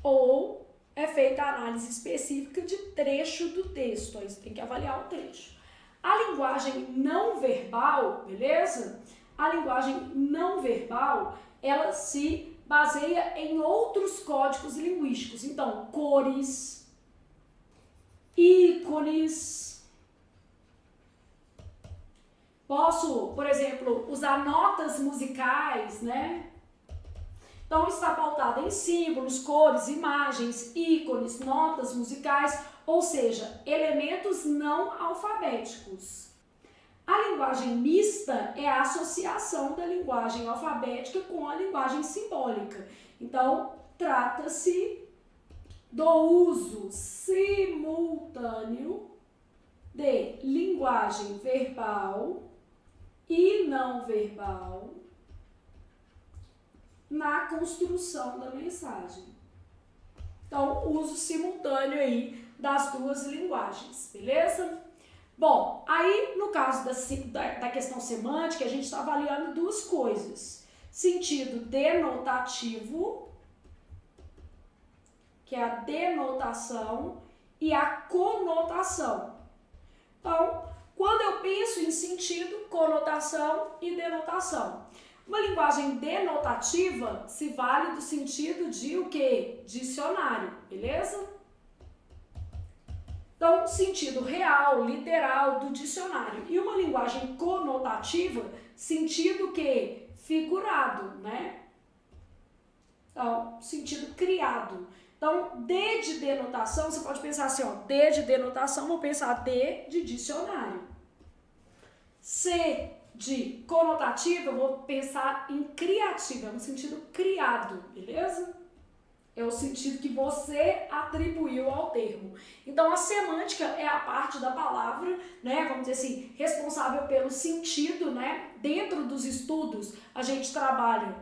[SPEAKER 1] Ou é feita a análise específica de trecho do texto. Aí você tem que avaliar o trecho. A linguagem não verbal, beleza? A linguagem não verbal, ela se baseia em outros códigos linguísticos. Então, cores, ícones. Posso, por exemplo, usar notas musicais, né? Então, está pautada em símbolos, cores, imagens, ícones, notas musicais, ou seja, elementos não alfabéticos. A linguagem mista é a associação da linguagem alfabética com a linguagem simbólica. Então, trata-se do uso simultâneo de linguagem verbal e não verbal na construção da mensagem. Então, uso simultâneo aí das duas linguagens, beleza? Bom, aí no caso da questão semântica, a gente está avaliando duas coisas. Sentido denotativo, que é a denotação, e a conotação. Então, quando eu penso em sentido, conotação e denotação. Uma linguagem denotativa se vale do sentido de o quê? Dicionário, beleza? Então, sentido real, literal do dicionário. E uma linguagem conotativa, sentido que? Figurado, né? Então, sentido criado. Então, D de denotação, você pode pensar assim, ó, D de denotação, vou pensar D de dicionário. C de conotativa, eu vou pensar em criativa, no sentido criado, beleza? É o sentido que você atribuiu ao termo. Então, a semântica é a parte da palavra, né, vamos dizer assim, responsável pelo sentido, né? Dentro dos estudos, a gente trabalha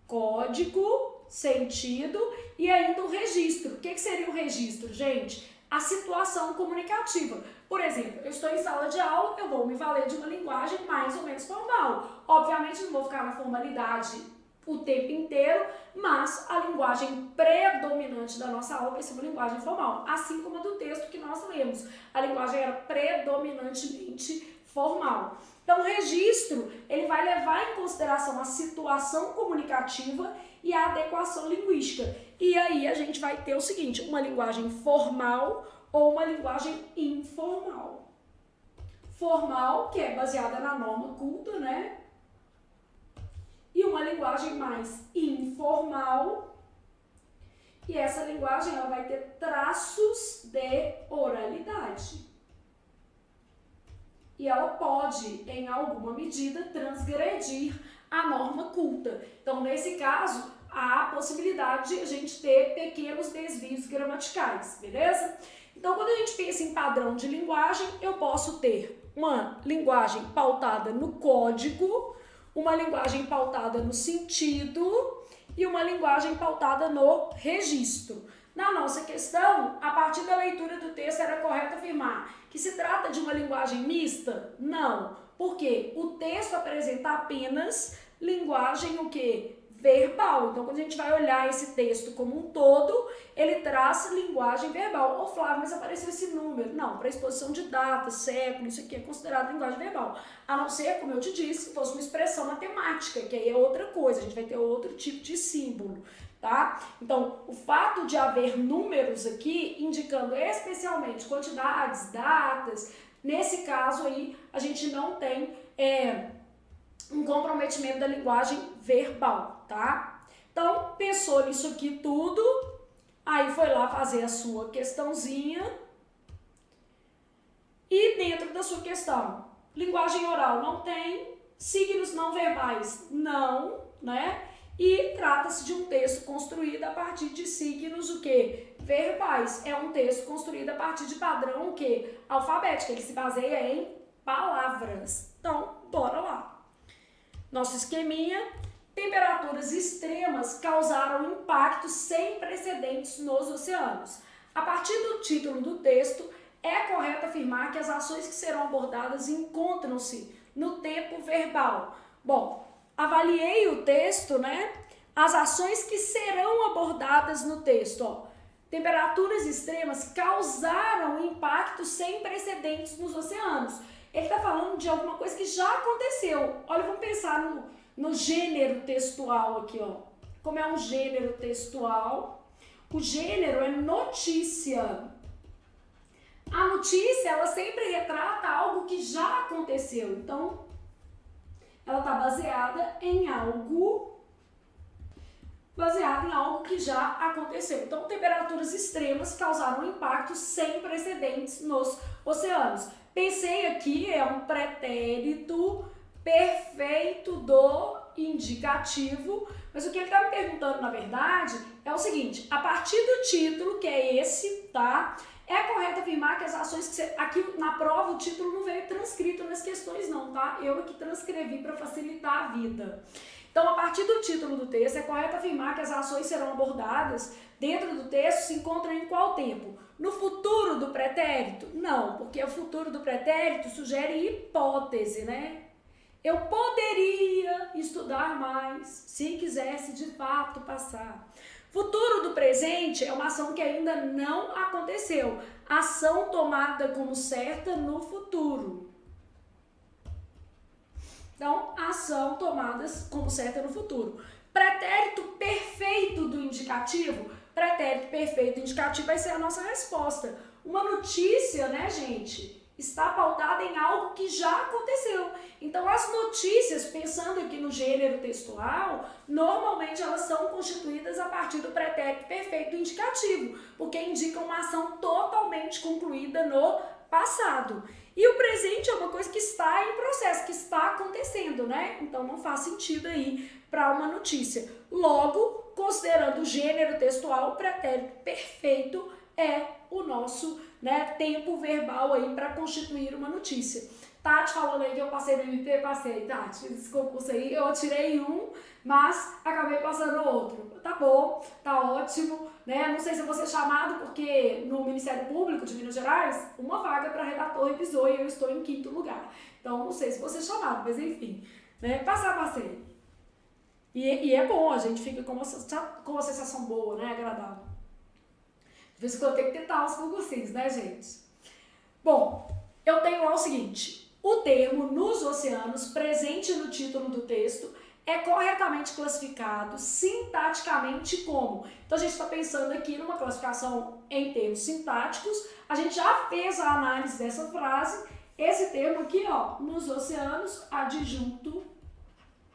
[SPEAKER 1] código, sentido e ainda o registro. O que seria o registro, gente? A situação comunicativa. Por exemplo, eu estou em sala de aula, eu vou me valer de uma linguagem mais ou menos formal. Obviamente, não vou ficar na formalidade o tempo inteiro, mas a linguagem predominante da nossa aula vai ser uma linguagem formal, assim como a do texto que nós lemos. A linguagem era predominantemente formal. Então, o registro, ele vai levar em consideração a situação comunicativa e a adequação linguística. E aí a gente vai ter o seguinte, uma linguagem formal ou uma linguagem informal. Formal, que é baseada na norma culta, né? E uma linguagem mais informal. E essa linguagem ela vai ter traços de oralidade. E ela pode, em alguma medida, transgredir a norma culta. Então, nesse caso, há a possibilidade de a gente ter pequenos desvios gramaticais, beleza? Então, quando a gente pensa em padrão de linguagem, eu posso ter uma linguagem pautada no código, uma linguagem pautada no sentido e uma linguagem pautada no registro. Na nossa questão, a partir da leitura do texto, era correto afirmar que se trata de uma linguagem mista? Não, porque o texto apresenta apenas linguagem o quê? Verbal. Então, quando a gente vai olhar esse texto como um todo, ele traz linguagem verbal. Ô Flávio, mas apareceu esse número. Não, para exposição de data, século, isso aqui é considerado linguagem verbal. A não ser, como eu te disse, fosse uma expressão matemática, que aí é outra coisa, a gente vai ter outro tipo de símbolo, tá? Então, o fato de haver números aqui, indicando especialmente quantidades, datas, nesse caso aí, a gente não tem um comprometimento da linguagem verbal, tá? Então, pensou nisso aqui tudo, aí foi lá fazer a sua questãozinha e dentro da sua questão, linguagem oral não tem, signos não verbais não, né? E trata-se de um texto construído a partir de signos o quê? Verbais. É um texto construído a partir de padrão o quê? Alfabético, ele se baseia em palavras. Então, bora lá. Nosso esqueminha, temperaturas extremas causaram impactos sem precedentes nos oceanos. A partir do título do texto, é correto afirmar que as ações que serão abordadas encontram-se no tempo verbal. Bom, avaliei o texto, né? As ações que serão abordadas no texto, ó. Temperaturas extremas causaram impactos sem precedentes nos oceanos. Ele está falando de alguma coisa que já aconteceu. Olha, vamos pensar no gênero textual aqui, ó. Como é um gênero textual, o gênero é notícia. A notícia, ela sempre retrata algo que já aconteceu. Então, ela está baseada em algo que já aconteceu. Então, temperaturas extremas causaram impactos sem precedentes nos oceanos. Pensei aqui, é um pretérito perfeito do indicativo, mas o que ele está me perguntando, na verdade, é o seguinte: a partir do título, que é esse, tá? É correto afirmar que as ações que você... Aqui na prova o título não veio transcrito nas questões não, tá? Eu aqui transcrevi para facilitar a vida. Então, a partir do título do texto, é correto afirmar que as ações serão abordadas dentro do texto se encontram em qual tempo? No futuro do pretérito? Não, porque o futuro do pretérito sugere hipótese, né? Eu poderia estudar mais se quisesse de fato passar. Futuro do presente é uma ação que ainda não aconteceu. Ação tomada como certa no futuro. Então, ação tomada como certa no futuro. Pretérito perfeito do indicativo. Pretérito perfeito do indicativo vai ser a nossa resposta. Uma notícia, né, gente, está pautada em algo que já aconteceu. Então, as notícias, pensando aqui no gênero textual, normalmente elas são constituídas a partir do pretérito perfeito do indicativo, porque indicam uma ação totalmente concluída no passado. E o presente é uma coisa que está em processo, que está acontecendo, né? Então, não faz sentido aí para uma notícia. Logo, considerando o gênero textual, o pretérito perfeito é o nosso, né, tempo verbal aí para constituir uma notícia. Tati falando aí que eu passei no MP, passei, Tati, esse concurso aí, eu tirei um, mas acabei passando outro. Tá bom, tá ótimo, né? Não sei se eu vou ser chamado, porque no Ministério Público de Minas Gerais, uma vaga para redator revisou e eu estou em 5º lugar. Então, não sei se vou ser chamado, mas enfim, né? Passei. E é bom, a gente fica com uma sensação boa, né? Agradável. De vez em quando tem que tentar os concursinhos, né, gente? Bom, eu tenho lá o seguinte: o termo nos oceanos, presente no título do texto, é corretamente classificado sintaticamente como? Então, a gente está pensando aqui numa classificação em termos sintáticos. A gente já fez a análise dessa frase. Esse termo aqui, ó, nos oceanos, adjunto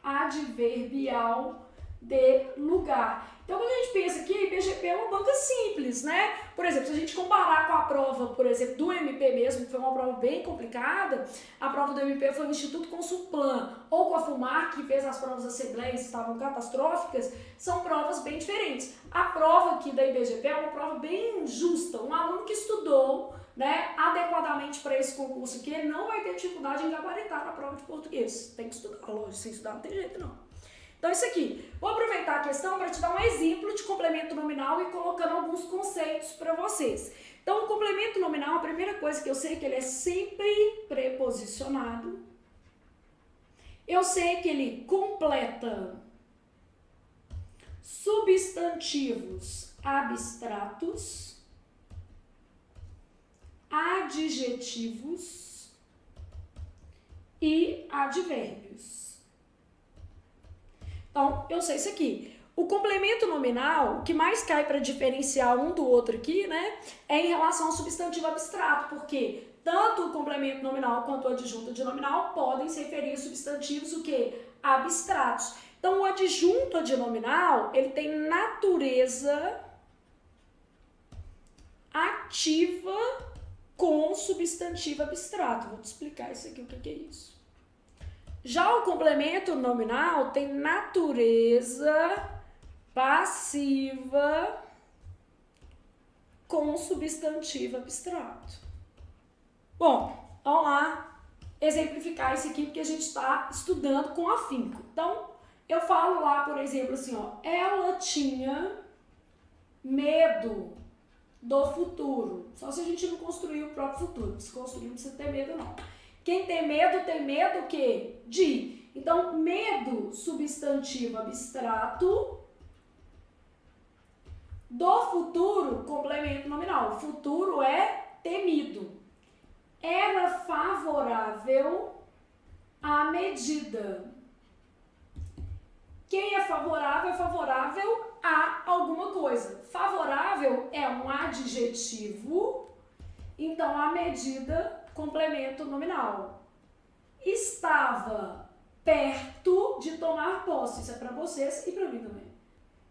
[SPEAKER 1] adverbial de lugar. Então, quando a gente pensa que a IBGP é uma banca simples, né? Por exemplo, se a gente comparar com a prova, por exemplo, do MP mesmo, que foi uma prova bem complicada, a prova do MP foi o Instituto Consulplan, ou com a FUMAR, que fez as provas assembleias, estavam catastróficas, são provas bem diferentes. A prova aqui da IBGP é uma prova bem justa. Um aluno que estudou, né, adequadamente para esse concurso aqui, ele não vai ter dificuldade em gabaritar na prova de português. Tem que estudar, lógico, sem estudar não tem jeito não. Então, isso aqui. Vou aproveitar a questão para te dar um exemplo de complemento nominal e colocando alguns conceitos para vocês. Então, o complemento nominal, a primeira coisa que eu sei é que ele é sempre preposicionado. Eu sei que ele completa substantivos abstratos, adjetivos e advérbios. Então, eu sei isso aqui. O complemento nominal, o que mais cai para diferenciar um do outro aqui, né, é em relação ao substantivo abstrato, porque tanto o complemento nominal quanto o adjunto adnominal podem se referir a substantivos o quê? Abstratos. Então, o adjunto adnominal, ele tem natureza ativa com substantivo abstrato. Vou te explicar isso aqui, o que é isso. Já o complemento nominal tem natureza passiva com substantivo abstrato. Bom, vamos lá exemplificar isso aqui, porque a gente está estudando com afinco. Então, eu falo lá, por exemplo, assim, ó, ela tinha medo do futuro. Só se a gente não construir o próprio futuro. Se construir, não precisa ter medo, não. Quem tem medo o quê? De. Então, medo, substantivo abstrato. Do futuro, complemento nominal. Futuro é temido. Era favorável à medida. Quem é favorável a alguma coisa. Favorável é um adjetivo. Então, a medida, complemento nominal. Estava perto de tomar posse. Isso é para vocês e para mim também.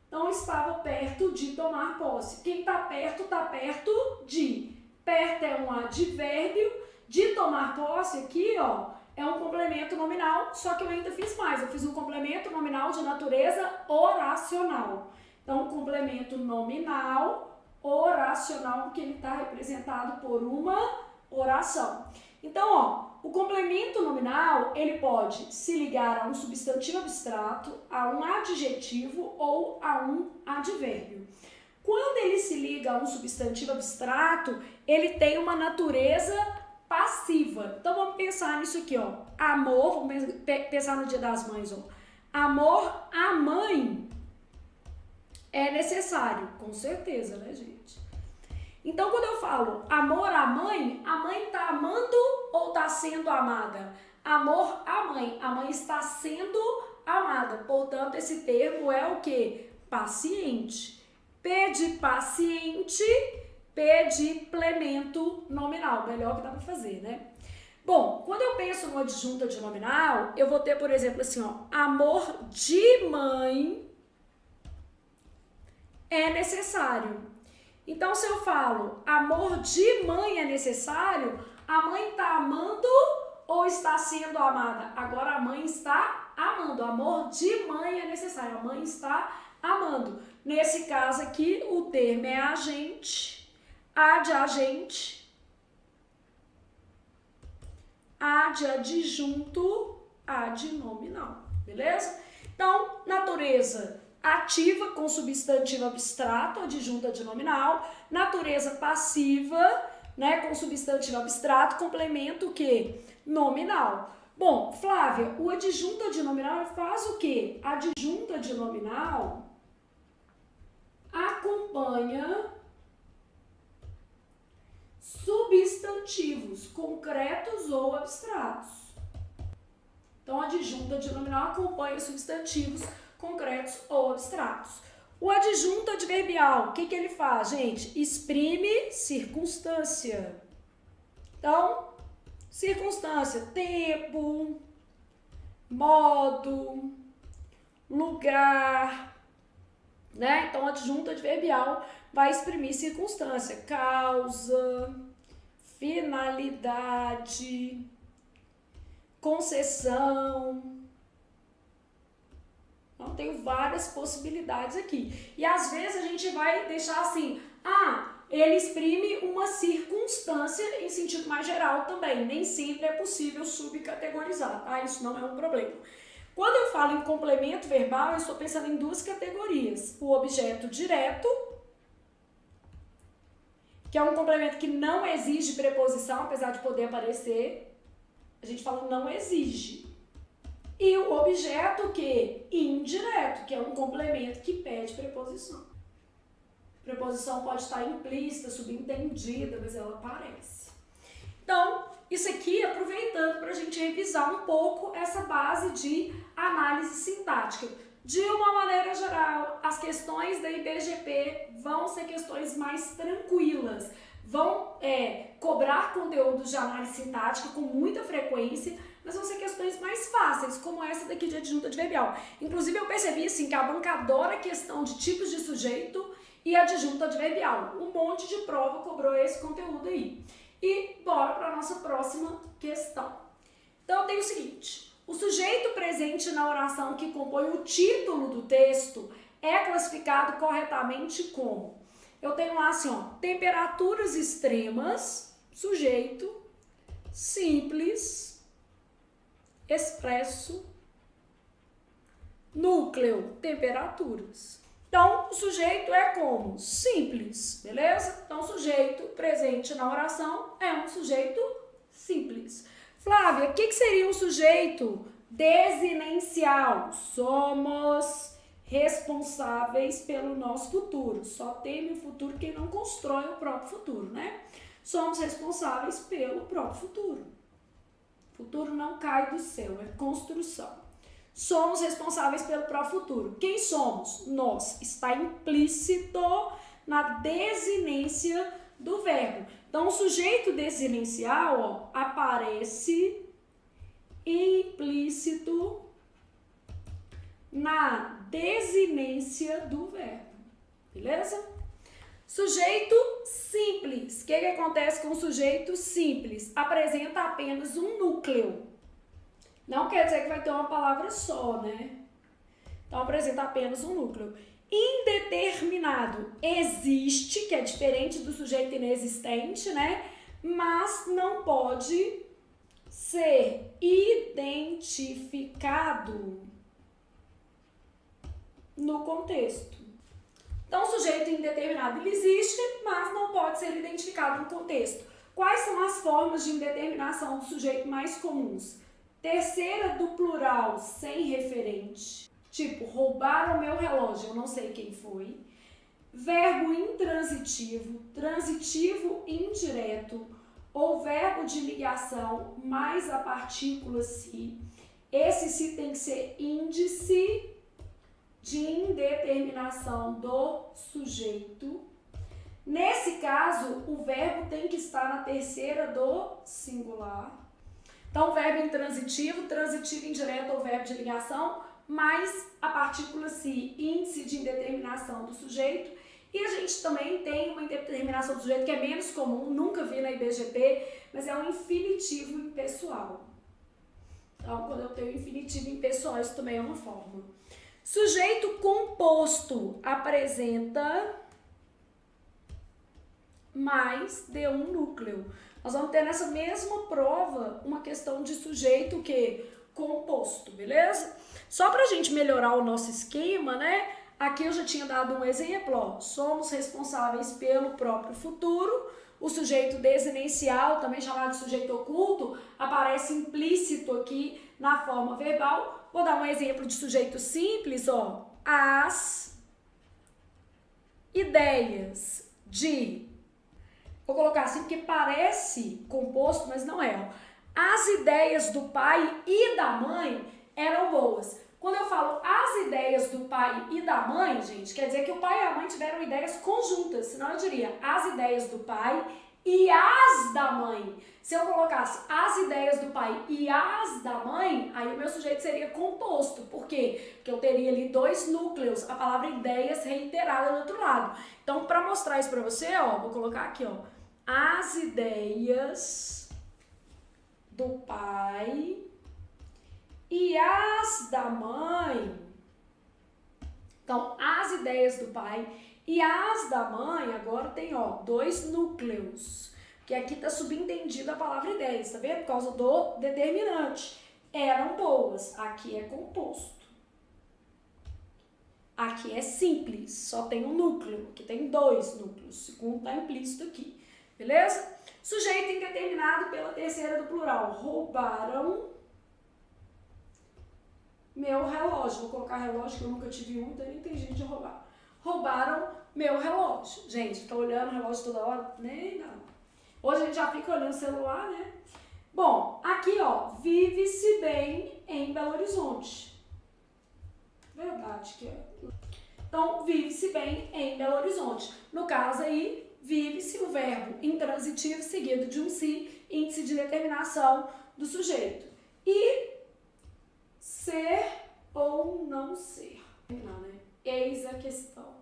[SPEAKER 1] Então, estava perto de tomar posse. Quem está perto de. Perto é um advérbio De tomar posse aqui, ó, é um complemento nominal, só que eu ainda fiz mais. Eu fiz um complemento nominal de natureza oracional. Então, complemento nominal oracional, porque ele está representado por uma oração. Então, ó, o complemento nominal, ele pode se ligar a um substantivo abstrato, a um adjetivo ou a um advérbio. Quando ele se liga a um substantivo abstrato, ele tem uma natureza passiva. Então, vamos pensar nisso aqui, ó. Amor, vamos pensar no Dia das Mães, ó. Amor à mãe é necessário, com certeza, né, gente? Então, quando eu falo amor à mãe, a mãe está amando ou está sendo amada? Amor à mãe, a mãe está sendo amada. Portanto, esse termo é o quê? Paciente. P de paciente, P de plemento nominal. Melhor que dá para fazer, né? Bom, quando eu penso numa adjunta de nominal, eu vou ter, por exemplo, assim, ó, amor de mãe é necessário. Então, se eu falo amor de mãe é necessário, a mãe está amando ou está sendo amada? Agora a mãe está amando. Amor de mãe é necessário. A mãe está amando. Nesse caso aqui, o termo é agente, a de agente, a de adjunto, a de nominal. Beleza? Então, natureza ativa com substantivo abstrato, adjunta de nominal, natureza passiva, né, com substantivo abstrato, complemento o quê? Nominal. Bom, Flávia, o adjunta de nominal faz o quê? A adjunta de nominal acompanha substantivos concretos ou abstratos. Então, a adjunta de nominal acompanha substantivos concretos ou abstratos. O adjunto adverbial, o que ele faz, gente? Exprime circunstância. Então, circunstância, tempo, modo, lugar, né? Então, o adjunto adverbial vai exprimir circunstância, causa, finalidade, concessão. Então, tem várias possibilidades aqui. E às vezes a gente vai deixar assim, ele exprime uma circunstância em sentido mais geral também. Nem sempre é possível subcategorizar, tá? Isso não é um problema. Quando eu falo em complemento verbal, eu estou pensando em duas categorias. O objeto direto, que é um complemento que não exige preposição, apesar de poder aparecer. A gente fala não exige. E o objeto que? Indireto, que é um complemento que pede preposição. Preposição pode estar implícita, subentendida, mas ela aparece. Então, isso aqui, aproveitando para a gente revisar um pouco essa base de análise sintática. De uma maneira geral, as questões da IBGP vão ser questões mais tranquilas, vão cobrar conteúdos de análise sintática com muita frequência, mas vão ser questões mais fáceis, como essa daqui de adjunta adverbial. Inclusive, eu percebi assim, que a banca adora a questão de tipos de sujeito e adjunta adverbial. Um monte de prova cobrou esse conteúdo aí. E bora para a nossa próxima questão. Então, tem o seguinte. O sujeito presente na oração que compõe o título do texto é classificado corretamente como? Eu tenho lá assim, ó, temperaturas extremas, sujeito, simples, expresso, núcleo, temperaturas. Então, o sujeito é como? Simples, beleza? Então, o sujeito presente na oração é um sujeito simples. Flávia, o que seria um sujeito desinencial? Somos responsáveis pelo nosso futuro. Só teme o futuro quem não constrói o próprio futuro, né? Somos responsáveis pelo próprio futuro. O futuro não cai do céu, é construção. Somos responsáveis pelo próprio futuro. Quem somos? Nós. Está implícito na desinência do verbo. Então, o sujeito desinencial, ó, aparece implícito na desinência do verbo. Beleza? Sujeito simples. O que acontece com o sujeito simples? Apresenta apenas um núcleo. Não quer dizer que vai ter uma palavra só, né? Então, apresenta apenas um núcleo. Indeterminado existe, que é diferente do sujeito inexistente, né? Mas não pode ser identificado no contexto. Então, o sujeito indeterminado ele existe, mas não pode ser identificado no contexto. Quais são as formas de indeterminação do sujeito mais comuns? Terceira do plural sem referente. Tipo, roubaram meu relógio, eu não sei quem foi. Verbo intransitivo, transitivo indireto, ou verbo de ligação mais a partícula se. Esse se tem que ser índice de indeterminação do sujeito. Nesse caso, o verbo tem que estar na terceira do singular. Então, verbo intransitivo, transitivo indireto ou verbo de ligação, mais a partícula se, índice de indeterminação do sujeito. E a gente também tem uma indeterminação do sujeito que é menos comum, nunca vi na IBGP, mas é um infinitivo impessoal. Então, quando eu tenho infinitivo impessoal, isso também é uma forma. Sujeito composto apresenta mais de um núcleo. Nós vamos ter nessa mesma prova uma questão de sujeito que composto, beleza? Só para a gente melhorar o nosso esquema, né? Aqui eu já tinha dado um exemplo, ó. Somos responsáveis pelo próprio futuro. O sujeito desinencial, também chamado de sujeito oculto, aparece implícito aqui na forma verbal. Vou dar um exemplo de sujeito simples, ó. As ideias de... Vou colocar assim porque parece composto, mas não é, ó. As ideias do pai e da mãe eram boas. Quando eu falo as ideias do pai e da mãe, gente, quer dizer que o pai e a mãe tiveram ideias conjuntas, senão eu diria as ideias do pai e as da mãe. Se eu colocasse as ideias do pai e as da mãe, aí o meu sujeito seria composto. Por quê? Porque eu teria ali dois núcleos, a palavra ideias reiterada do outro lado. Então, para mostrar isso para você, ó, vou colocar aqui, ó, as ideias do pai e as da mãe. Então, as ideias do pai e as da mãe, agora tem, ó, dois núcleos. Que aqui tá subentendido a palavra ideias, tá vendo? Por causa do determinante. Eram boas. Aqui é composto. Aqui é simples, só tem um núcleo. Aqui tem dois núcleos. O segundo tá implícito aqui. Beleza? Sujeito indeterminado pela terceira do plural. Roubaram meu relógio. Vou colocar relógio que eu nunca tive um, então nem tem jeito de roubar. Roubaram meu relógio. Gente, fica olhando o relógio toda hora? Nem não. Hoje a gente já fica olhando o celular, né? Bom, aqui, ó, vive-se bem em Belo Horizonte. Verdade que é. Então, vive-se bem em Belo Horizonte. No caso aí, vive-se o verbo intransitivo seguido de um se, índice de determinação do sujeito. E ser ou não ser. Não, né? Eis a questão.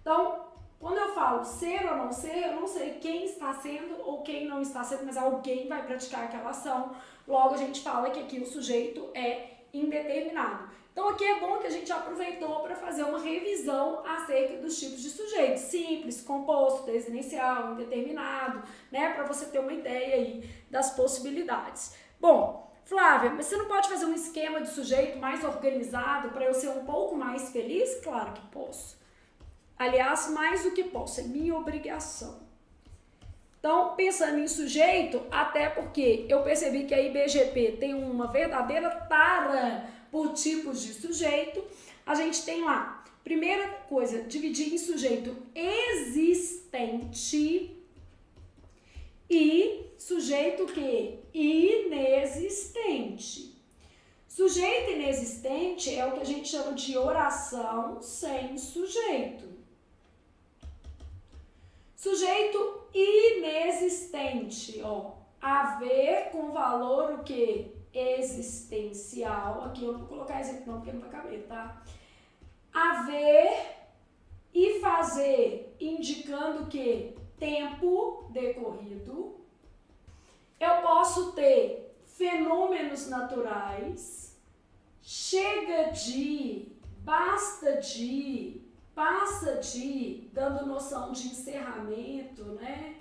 [SPEAKER 1] Então, quando eu falo ser ou não ser, eu não sei quem está sendo ou quem não está sendo, mas alguém vai praticar aquela ação. Logo, a gente fala que aqui o sujeito é indeterminado. Então, aqui é bom que a gente aproveitou para fazer uma revisão acerca dos tipos de sujeito. Simples, composto, desinencial, indeterminado, né? Para você ter uma ideia aí das possibilidades. Bom, Flávia, mas você não pode fazer um esquema de sujeito mais organizado para eu ser um pouco mais feliz? Claro que posso. Aliás, mais do que posso, é minha obrigação. Então, pensando em sujeito, até porque eu percebi que a IBGP tem uma verdadeira tara por tipos de sujeito, a gente tem lá, primeira coisa, dividir em sujeito existente e sujeito que inexistente. Sujeito inexistente é o que a gente chama de oração sem sujeito. Sujeito inexistente, ó, haver com valor o que? Existencial. Aqui eu não vou colocar exemplo não, porque não vai caber, tá? Haver e fazer indicando que? Tempo decorrido. Eu posso ter fenômenos naturais, chega de, basta de, passa de, dando noção de encerramento, né?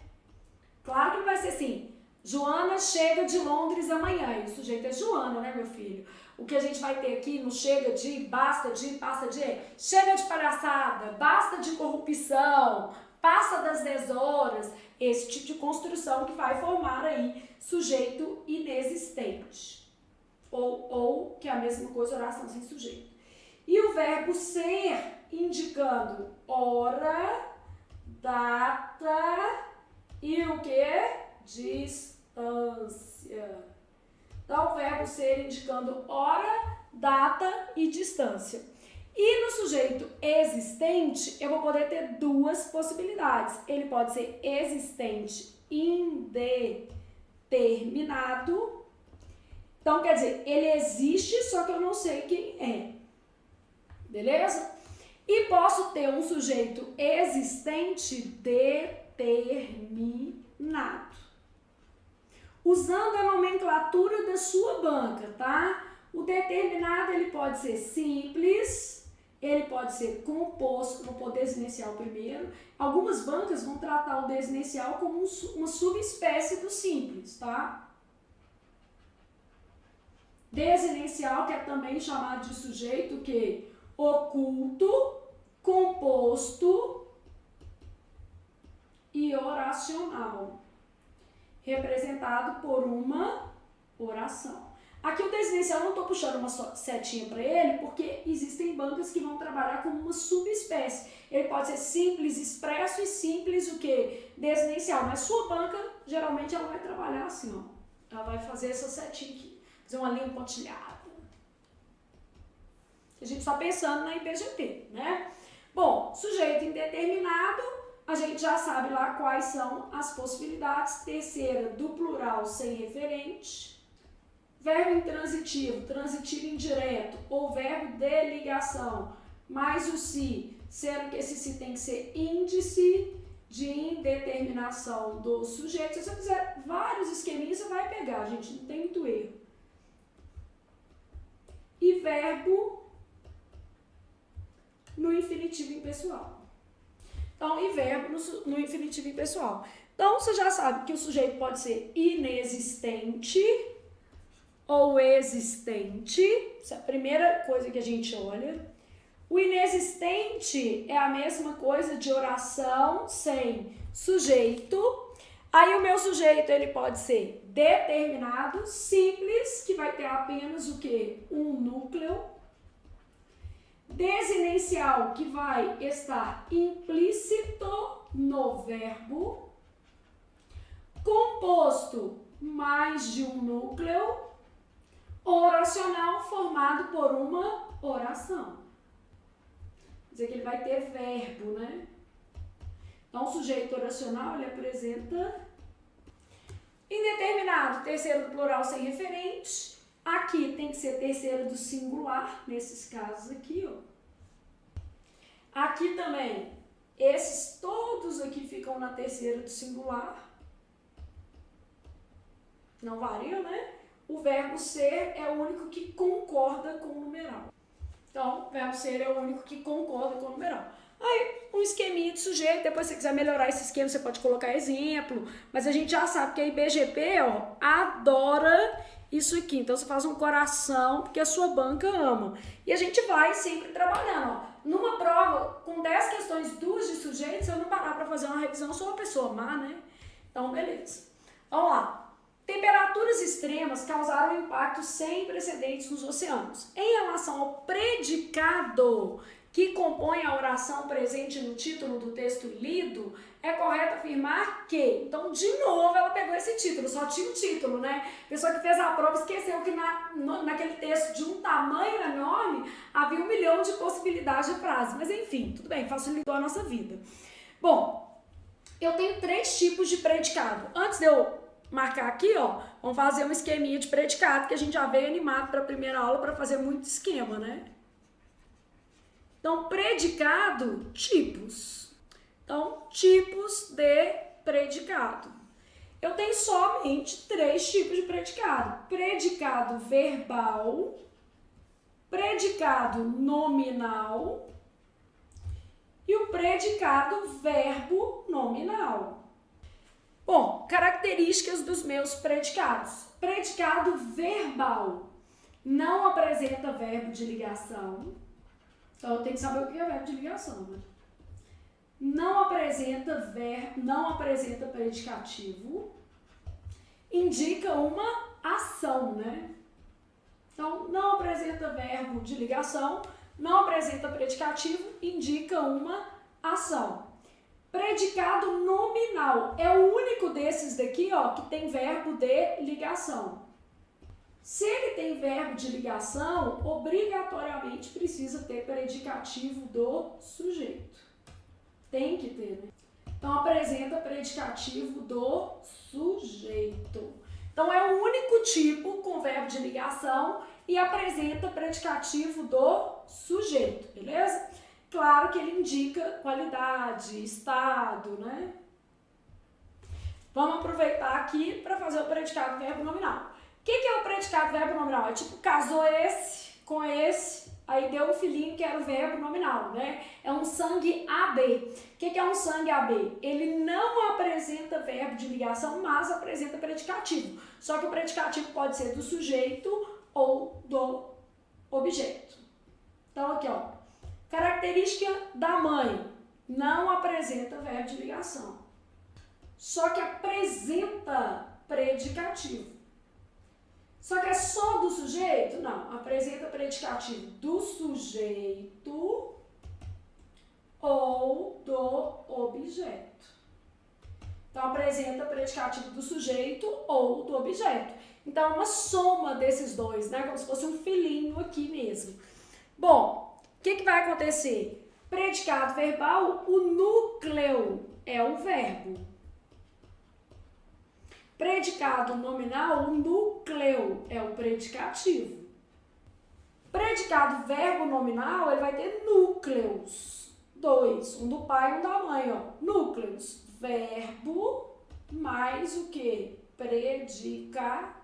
[SPEAKER 1] Claro que não vai ser assim, Joana chega de Londres amanhã, e o sujeito é Joana, né, meu filho? O que a gente vai ter aqui no chega de, basta de, passa de, chega de palhaçada, basta de corrupção, passa das 10 horas, esse tipo de construção que vai formar aí sujeito inexistente. Ou que é a mesma coisa, oração sem sujeito. E o verbo ser, indicando hora, data e o que? Distância. Então, o verbo ser indicando hora, data e distância. E no sujeito existente, eu vou poder ter duas possibilidades. Ele pode ser existente indeterminado. Então, quer dizer, ele existe, só que eu não sei quem é. Beleza? E posso ter um sujeito existente determinado. Usando a nomenclatura da sua banca, tá? O determinado, ele pode ser simples, ele pode ser composto, vou pôr desinicial primeiro. Algumas bancas vão tratar o desinicial como uma subespécie do simples, tá? Desinicial, que é também chamado de sujeito que oculto, composto e oracional, representado por uma oração. Aqui o desinicial eu não estou puxando uma setinha para ele, porque existem bancas que vão trabalhar como uma subespécie. Ele pode ser simples, expresso e simples o que? Desinicial. Mas sua banca, geralmente, ela vai trabalhar assim, ó. Ela vai fazer essa setinha aqui, fazer uma linha pontilhada. A gente está pensando na IBGP, né? Bom, sujeito indeterminado, a gente já sabe lá quais são as possibilidades. Terceira, do plural sem referente. Verbo intransitivo, transitivo indireto, ou verbo de ligação, mais o se, sendo que esse se tem que ser índice de indeterminação do sujeito. Se você fizer vários esqueminhas, você vai pegar, gente, não tem muito erro. E verbo no infinitivo impessoal. Então, e verbo no infinitivo impessoal. Então, você já sabe que o sujeito pode ser inexistente ou existente. Essa é a primeira coisa que a gente olha. O inexistente é a mesma coisa de oração sem sujeito. Aí o meu sujeito, ele pode ser determinado, simples, que vai ter apenas o quê? Um núcleo. Desinencial, que vai estar implícito no verbo. Composto, mais de um núcleo. Oracional, formado por uma oração. Quer dizer que ele vai ter verbo, né? Então, o sujeito oracional, ele apresenta indeterminado, terceiro do plural sem referente. Aqui tem que ser terceiro do singular, nesses casos aqui, ó. Aqui também, esses todos aqui ficam na terceira do singular. Não variam, né? O verbo ser é o único que concorda com o numeral. Então, o verbo ser é o único que concorda com o numeral. Aí, um esqueminha de sujeito, depois se você quiser melhorar esse esquema, você pode colocar exemplo, mas a gente já sabe que a IBGP, ó, adora isso aqui. Então, você faz um coração, porque a sua banca ama. E a gente vai sempre trabalhando, ó. Numa prova, com 10 questões, 2 de sujeito, se eu não parar para fazer uma revisão, eu sou uma pessoa má, né? Então, beleza. Vamos lá. Temperaturas extremas causaram impactos sem precedentes nos oceanos. Em relação ao predicado que compõe a oração presente no título do texto lido, é correto afirmar que... Então, de novo, ela pegou esse título, só tinha o título, né? A pessoa que fez a prova esqueceu que naquele texto de um tamanho enorme havia 1 milhão de possibilidades de frase. Mas, enfim, tudo bem, facilitou a nossa vida. Bom, eu tenho 3 tipos de predicado. Antes de eu marcar aqui, ó, vamos fazer um esqueminha de predicado, que a gente já veio animado para a primeira aula para fazer muito esquema, né? Então, predicado, tipos. Então, tipos de predicado. Eu tenho somente 3 tipos de predicado. Predicado verbal, predicado nominal e o predicado verbo nominal. Bom, características dos meus predicados. Predicado verbal não apresenta verbo de ligação. Então, eu tenho que saber o que é verbo de ligação, né? Não apresenta predicativo. Indica uma ação, né? Então, não apresenta verbo de ligação, não apresenta predicativo, indica uma ação. Predicado nominal é o único desses daqui, ó, que tem verbo de ligação. Se ele tem verbo de ligação, obrigatoriamente precisa ter predicativo do sujeito. Tem que ter, né? Então, apresenta predicativo do sujeito. Então, é o único tipo com verbo de ligação e apresenta predicativo do sujeito, beleza? Claro que ele indica qualidade, estado, né? Vamos aproveitar aqui para fazer o predicado verbo nominal. O que é o predicado verbo nominal? É tipo, casou esse com esse, aí deu um filhinho que era o verbo nominal, né? É um sangue AB. O que é um sangue AB? Ele não apresenta verbo de ligação, mas apresenta predicativo. Só que o predicativo pode ser do sujeito ou do objeto. Então, aqui, ó. Característica da mãe. Não apresenta verbo de ligação. Só que apresenta predicativo. Só que é só do sujeito? Não. Apresenta predicativo do sujeito ou do objeto. Então, apresenta predicativo do sujeito ou do objeto. Então, uma soma desses dois, né? Como se fosse um filhinho aqui mesmo. Bom, o que vai acontecer? Predicado verbal, o núcleo é o verbo. Predicado nominal, o núcleo é o predicativo. Predicado verbo nominal, ele vai ter núcleos. 2, um do pai e um da mãe, ó. Núcleos, verbo mais o que? Predicativo.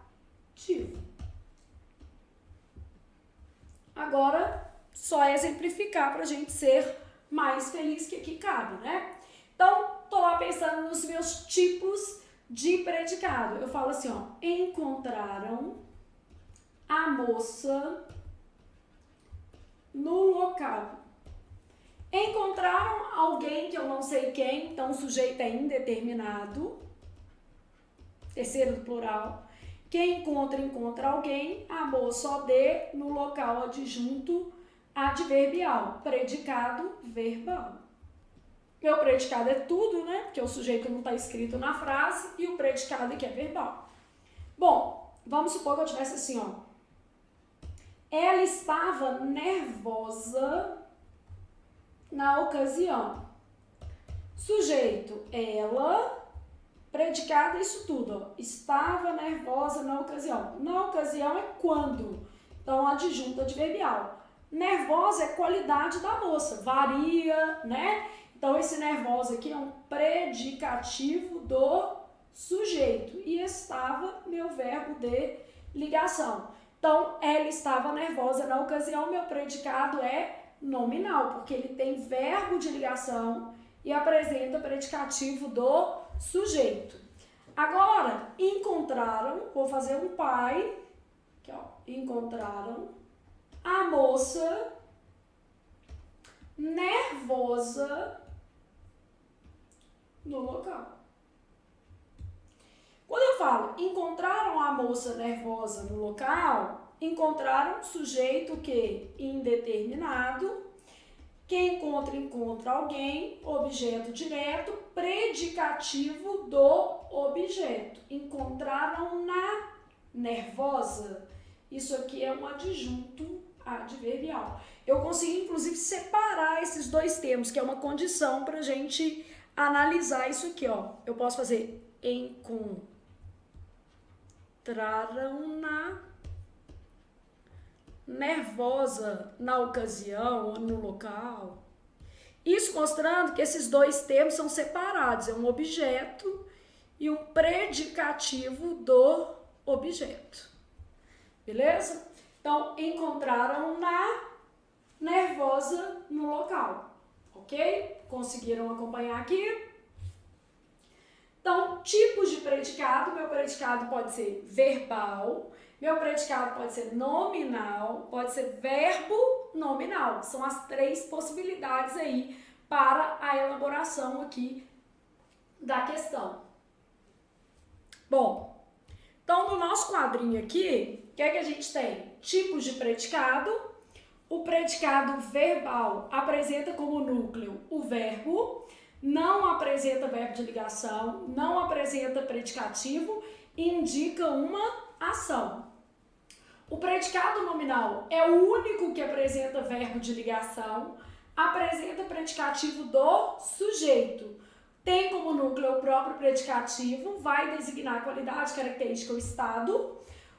[SPEAKER 1] Agora, só exemplificar para a gente ser mais feliz que aqui cabe, né? Então, tô lá pensando nos meus tipos de predicado. Eu falo assim, ó, encontraram a moça no local. Encontraram alguém que eu não sei quem, então o sujeito é indeterminado, terceiro do plural. Quem encontra alguém, a moça OD no local adjunto adverbial, predicado verbal. Meu predicado é tudo, né? Porque o sujeito não está escrito na frase e o predicado aqui é verbal. Bom, vamos supor que eu tivesse assim, ó. Ela estava nervosa na ocasião. Sujeito, ela, predicado, isso tudo, ó. Estava nervosa na ocasião. Na ocasião é quando. Então, adjunto adverbial. Nervosa é qualidade da moça, varia, né? Então, esse nervosa aqui é um predicativo do sujeito. E estava, meu verbo de ligação. Então, ela estava nervosa na ocasião, meu predicado é nominal, porque ele tem verbo de ligação e apresenta predicativo do sujeito. Agora, encontraram, vou fazer um pai, aqui, ó, encontraram a moça nervosa no local. Quando eu falo encontraram a moça nervosa no local, encontraram sujeito que indeterminado. Quem encontra alguém, objeto direto, predicativo do objeto. Encontraram na nervosa. Isso aqui é um adjunto adverbial. Eu consegui, inclusive, separar esses dois termos, que é uma condição para a gente analisar isso aqui, ó. Eu posso fazer encontraram na nervosa na ocasião ou no local. Isso mostrando que esses dois termos são separados, é um objeto e um predicativo do objeto. Beleza? Então, encontraram na nervosa no local, ok? Conseguiram acompanhar aqui? Então, tipos de predicado, meu predicado pode ser verbal, meu predicado pode ser nominal, pode ser verbo nominal. São as três possibilidades aí para a elaboração aqui da questão. Bom, então no nosso quadrinho aqui, o que é que a gente tem? Tipos de predicado. O predicado verbal apresenta como núcleo o verbo, não apresenta verbo de ligação, não apresenta predicativo, indica uma ação. O predicado nominal é o único que apresenta verbo de ligação, apresenta predicativo do sujeito. Tem como núcleo o próprio predicativo, vai designar a qualidade, característica ou estado.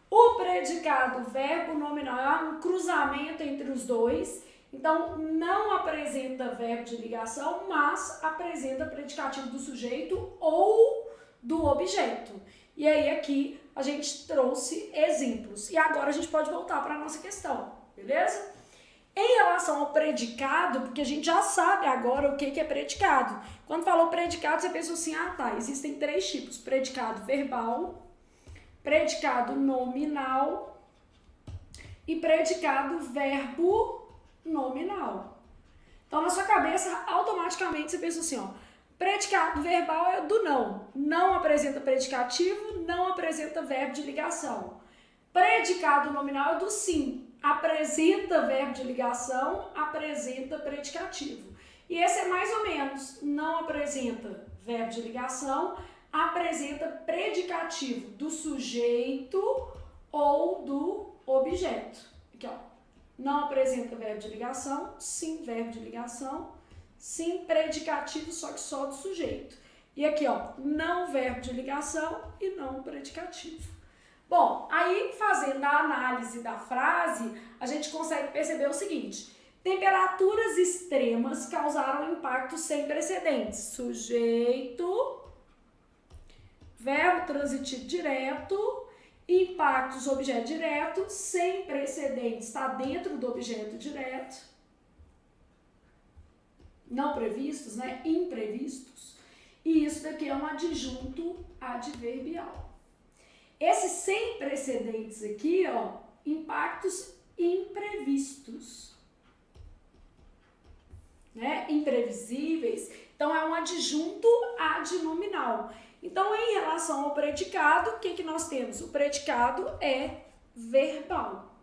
[SPEAKER 1] O predicado verbo nominal é um cruzamento entre os dois, então não apresenta verbo de ligação, mas apresenta predicativo do sujeito ou do objeto. E aí aqui a gente trouxe exemplos. E agora a gente pode voltar para a nossa questão, beleza? Em relação ao predicado, porque a gente já sabe agora o que é predicado. Quando falou predicado, você pensa assim, ah tá, existem três tipos: predicado verbal, predicado nominal e predicado verbo nominal. Então, na sua cabeça, automaticamente você pensa assim, ó, predicado verbal é do não. Não apresenta predicativo, não apresenta verbo de ligação. Predicado nominal é do sim. Apresenta verbo de ligação, apresenta predicativo. E esse é mais ou menos, não apresenta verbo de ligação, apresenta predicativo do sujeito ou do objeto. Aqui, ó. Não apresenta verbo de ligação, sim verbo de ligação, sim predicativo, só que só do sujeito. E aqui, ó, não verbo de ligação e não predicativo. Bom, aí fazendo a análise da frase, a gente consegue perceber o seguinte: temperaturas extremas causaram impactos sem precedentes. Sujeito, verbo transitivo direto, impactos, objeto direto, sem precedentes, está dentro do objeto direto. Não previstos, né? Imprevistos. E isso daqui é um adjunto adverbial. Esses sem precedentes aqui, ó, impactos imprevistos, né? Imprevisíveis. Então, é um adjunto adnominal. Então, em relação ao predicado, o que nós temos? O predicado é verbal,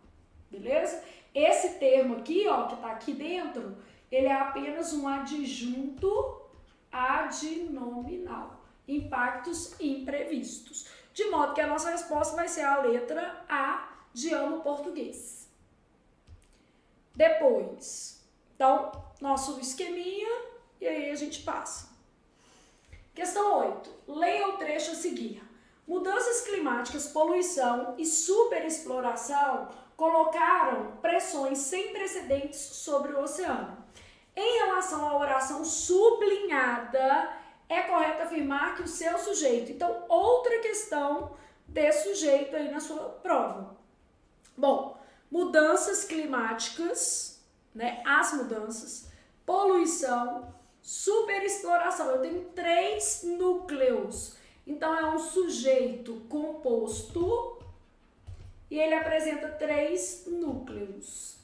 [SPEAKER 1] beleza? Esse termo aqui, ó, que tá aqui dentro, ele é apenas um adjunto adnominal. Impactos imprevistos. De modo que a nossa resposta vai ser a letra A de amo português. Depois, então, nosso esqueminha, e aí a gente passa. Questão 8. Leia o trecho a seguir. Mudanças climáticas, poluição e superexploração colocaram pressões sem precedentes sobre o oceano. Em relação à oração sublinhada, é correto afirmar que o seu sujeito. Então, outra questão de sujeito aí na sua prova. Bom, mudanças climáticas, né? As mudanças, poluição, superexploração. Eu tenho três núcleos. Então, é um sujeito composto e ele apresenta três núcleos.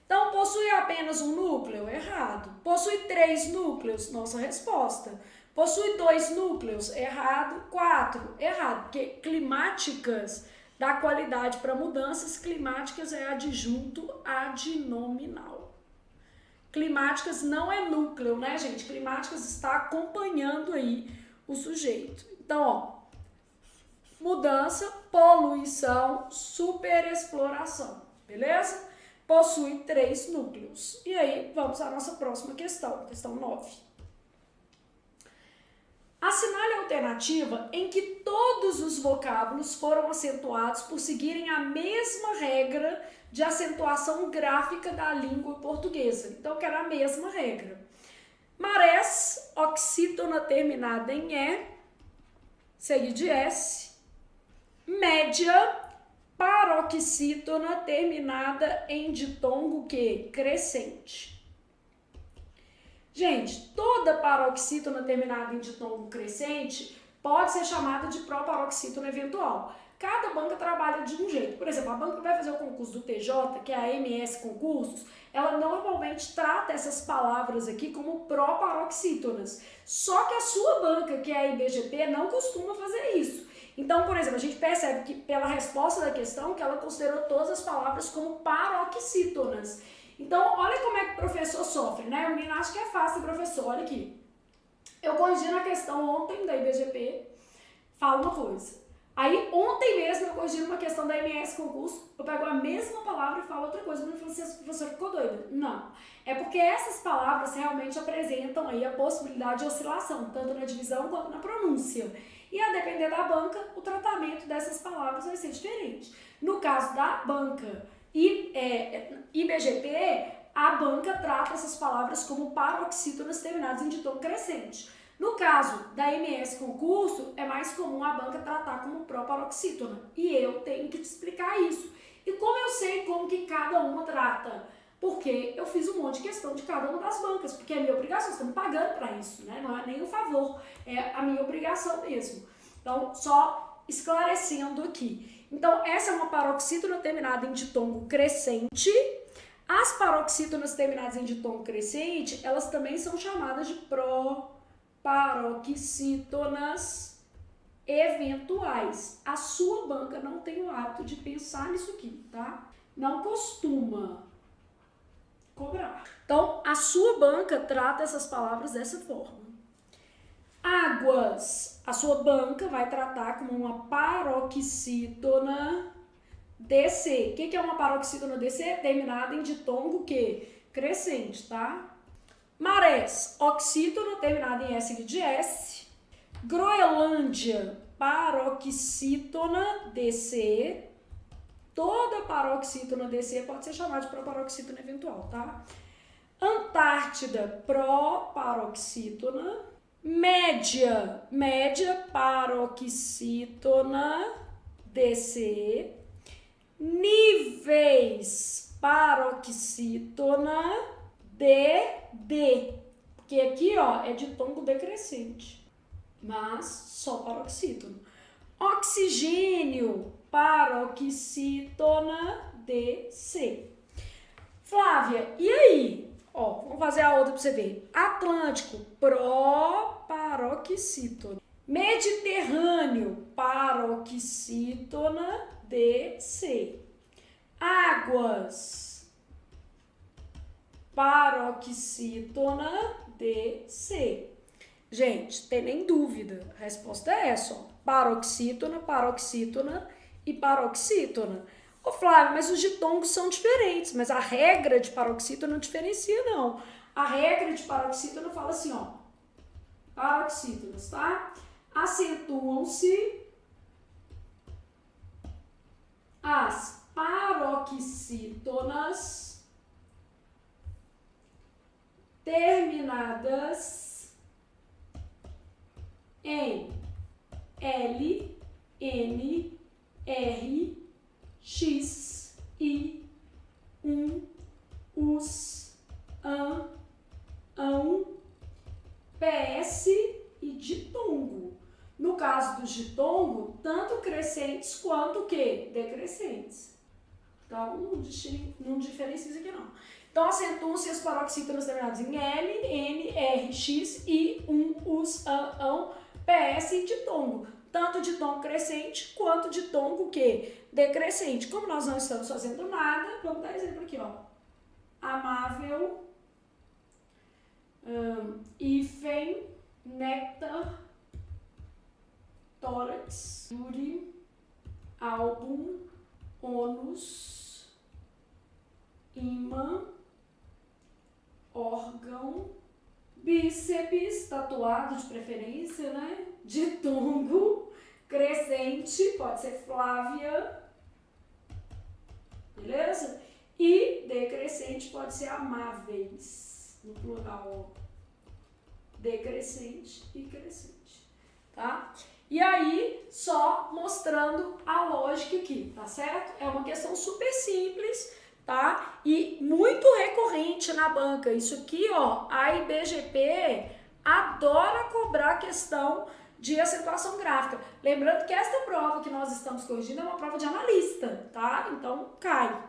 [SPEAKER 1] Então, possui apenas um núcleo? Errado. Possui três núcleos? Nossa resposta. Possui dois núcleos? Errado. 4? Errado, porque climáticas dá qualidade para mudanças, climáticas é adjunto adnominal. Climáticas não é núcleo, né, gente? Climáticas está acompanhando aí o sujeito. Então, ó, mudança, poluição, superexploração, beleza? Possui três núcleos. E aí, vamos à nossa próxima questão, questão 9. Assinale a alternativa em que todos os vocábulos foram acentuados por seguirem a mesma regra de acentuação gráfica da língua portuguesa. Então, que era a mesma regra. Marés, oxítona terminada em E, seguido de S. Média, paroxítona terminada em ditongo que? Crescente. Gente, toda paroxítona terminada em ditongo crescente pode ser chamada de proparoxítona eventual. Cada banca trabalha de um jeito. Por exemplo, a banca que vai fazer o concurso do TJ, que é a MS Concursos, ela normalmente trata essas palavras aqui como proparoxítonas. Só que a sua banca, que é a IBGP, não costuma fazer isso. Então, por exemplo, a gente percebe que pela resposta da questão que ela considerou todas as palavras como paroxítonas. Então, olha como é que o professor sofre, né? O menino acha que é fácil, professor, olha aqui. Eu corrigi na questão ontem da IBGP, falo uma coisa. Aí, ontem mesmo, eu corrigi uma questão da MS Concurso, eu pego a mesma palavra e falo outra coisa. Eu falei assim, a professora ficou doida? Não. É porque essas palavras realmente apresentam aí a possibilidade de oscilação, tanto na divisão quanto na pronúncia. E a depender da banca, o tratamento dessas palavras vai ser diferente. No caso da banca IBGP, a banca trata essas palavras como paroxítonas terminadas em ditongo crescente. No caso da MS Concurso, é mais comum a banca tratar como proparoxítona. E eu tenho que te explicar isso. E como eu sei como que cada uma trata? Porque eu fiz um monte de questão de cada uma das bancas, porque é minha obrigação, estão me pagando para isso, né? Não é nem um favor, é a minha obrigação mesmo. Então, só esclarecendo aqui. Então, essa é uma paroxítona terminada em ditongo crescente. As paroxítonas terminadas em ditongo crescente, elas também são chamadas de proparoxítonas eventuais. A sua banca não tem o hábito de pensar nisso aqui, tá? Não costuma cobrar. Então, a sua banca trata essas palavras dessa forma. Águas, a sua banca vai tratar como uma paroxítona DC. O que é uma paroxítona DC? Terminada em ditongo que? Crescente, tá? Marés, oxítona terminada em S de S. Groenlândia, paroxítona DC. Toda paroxítona DC pode ser chamada de proparoxítona eventual, tá? Antártida, proparoxítona. Média paroxítona DC. Níveis, paroxítona DD. Porque aqui, ó, é ditongo decrescente, mas só paroxítona. Oxigênio, paroxítona DC. Flávia, e aí? Ó, vamos fazer a outra para você ver. Atlântico, proparoxítona. Mediterrâneo, paroxítona DC. Águas, paroxítona DC. Gente, tem nem dúvida. A resposta é essa, ó. Paroxítona, paroxítona e paroxítona. Ô Flávio, mas os ditongos são diferentes, mas a regra de paroxítona não diferencia, não. A regra de paroxítona fala assim, ó. Paroxítonas, tá? Acentuam-se as paroxítonas terminadas em L, N, R, X, I, US, ão, PS e ditongo. No caso do ditongo, tanto crescentes quanto o quê? Decrescentes. Então, não diferencia isso aqui não. Então, acentuam-se as paroxítonas terminadas em L, N, R, X, I, US, ão, PS e ditongo. Tanto ditongo crescente quanto ditongo o quê? Decrescente. Como nós não estamos fazendo nada, vamos dar exemplo aqui, ó. Amável, hífen, néctar, tórax, júri, álbum, ônus, ímã, órgão, bíceps, tatuado de preferência, né? Ditongo, crescente, pode ser Flávia, beleza? E decrescente pode ser amáveis, no plural, decrescente e crescente, tá? E aí, só mostrando a lógica aqui, tá certo? É uma questão super simples, tá? E muito recorrente na banca. Isso aqui, ó, a IBGP adora cobrar a questão de acentuação gráfica. Lembrando que esta prova que nós estamos corrigindo é uma prova de analista, tá? Então, cai,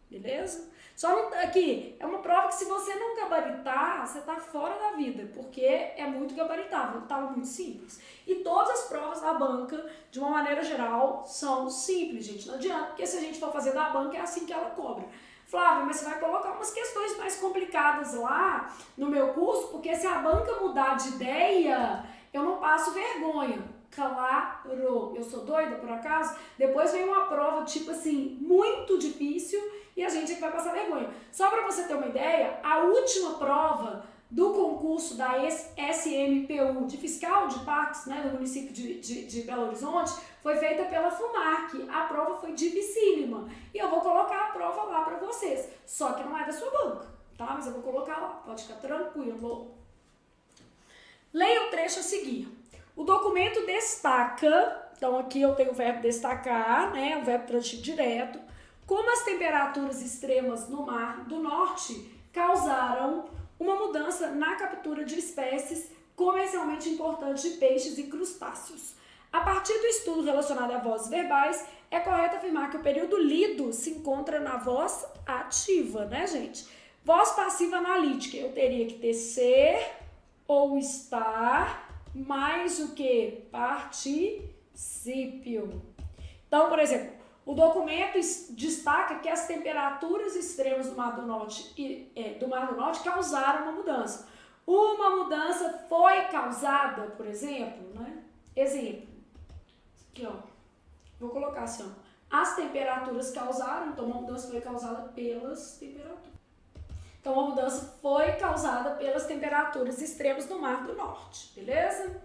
[SPEAKER 1] beleza? Só não, aqui, é uma prova que se você não gabaritar, você tá fora da vida, porque é muito gabaritável, tá muito simples. E todas as provas da banca, de uma maneira geral, são simples, gente. Não adianta, porque se a gente for fazer da banca, é assim que ela cobra. Flávia, mas você vai colocar umas questões mais complicadas lá no meu curso, porque se a banca mudar de ideia, eu não passo vergonha. Claro, eu sou doida por acaso? Depois vem uma prova, tipo assim, muito difícil e a gente é que vai passar vergonha. Só para você ter uma ideia, a última prova do concurso da SMPU de fiscal de parques, né, do município de Belo Horizonte, foi feita pela FUMARC. A prova foi dificílima e eu vou colocar a prova lá para vocês, só que não é da sua banca, tá? Mas eu vou colocar lá, pode ficar tranquilo. Leia o trecho a seguir. O documento destaca, então aqui eu tenho o verbo destacar, né, o verbo transitivo direto, como as temperaturas extremas no Mar do Norte causaram uma mudança na captura de espécies comercialmente importantes de peixes e crustáceos. A partir do estudo relacionado a vozes verbais, é correto afirmar que o período lido se encontra na voz ativa, né, gente? Voz passiva analítica, eu teria que ter ser ou estar mais o que? Particípio. Então, por exemplo, o documento destaca que as temperaturas extremas do Mar do Norte, causaram uma mudança. Uma mudança foi causada, por exemplo, né? Exemplo. Aqui, ó. Vou colocar assim, ó. As temperaturas causaram, então uma mudança foi causada pelas temperaturas. Então, a mudança foi causada pelas temperaturas extremas do Mar do Norte, beleza?